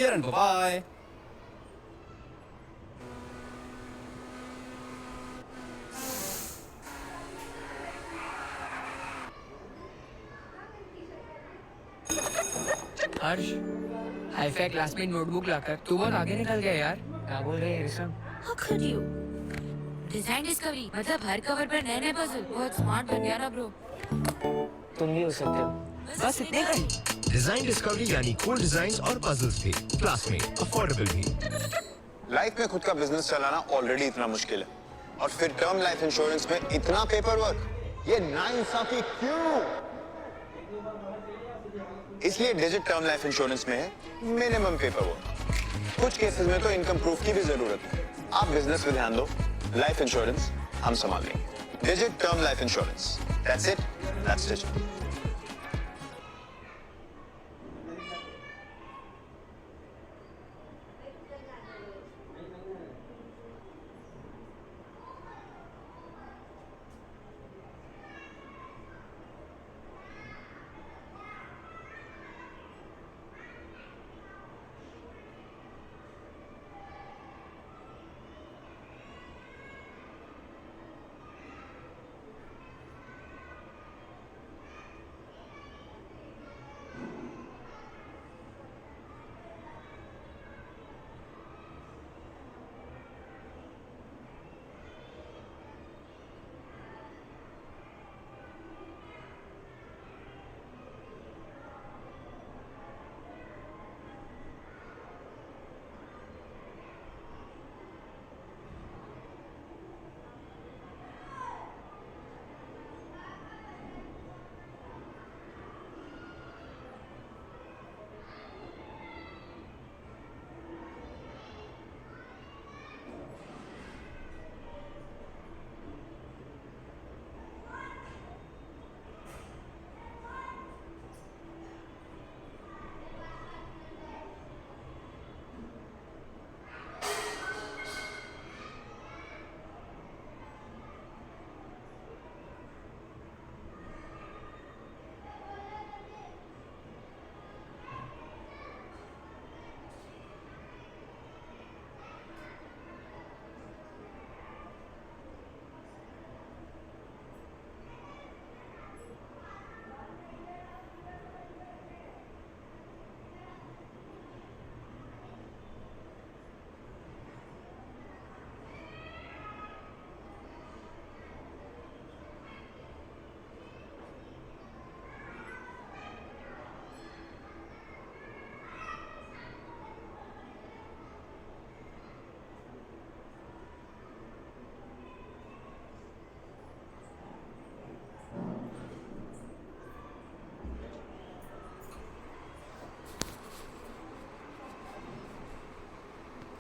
अंदर। बाय। हर्ष, हाईफाई क्लास में नोटबुक लाकर तू बहुत आगे निकल गया यार। क्या बोल रहे हैं Rishabh? How could you? Design discovery मतलब हर कवर पर नए नए पजल। बहुत स्मार्ट बन गया ना ब्रो। तुम भी हो सकते हो। बस इतने का ही। डिजाइन डिस्कवरी यानी कूल डिजाइन और पजल्स भी क्लास में, अफोर्डेबल भी। लाइफ में खुद का बिजनेस चलाना ऑलरेडी इतना मुश्किल है, और फिर टर्म लाइफ इंश्योरेंस में इतना पेपर वर्क, ये नाइंसाफी क्यों? इसलिए डिजिट टर्म लाइफ इंश्योरेंस में है मिनिमम पेपर वर्क। कुछ केसेस में तो इनकम प्रूफ की भी जरूरत है। आप बिजनेस पे ध्यान दो, लाइफ इंश्योरेंस हम संभाल लेंगे। Digit term life insurance, that's it, that's digit.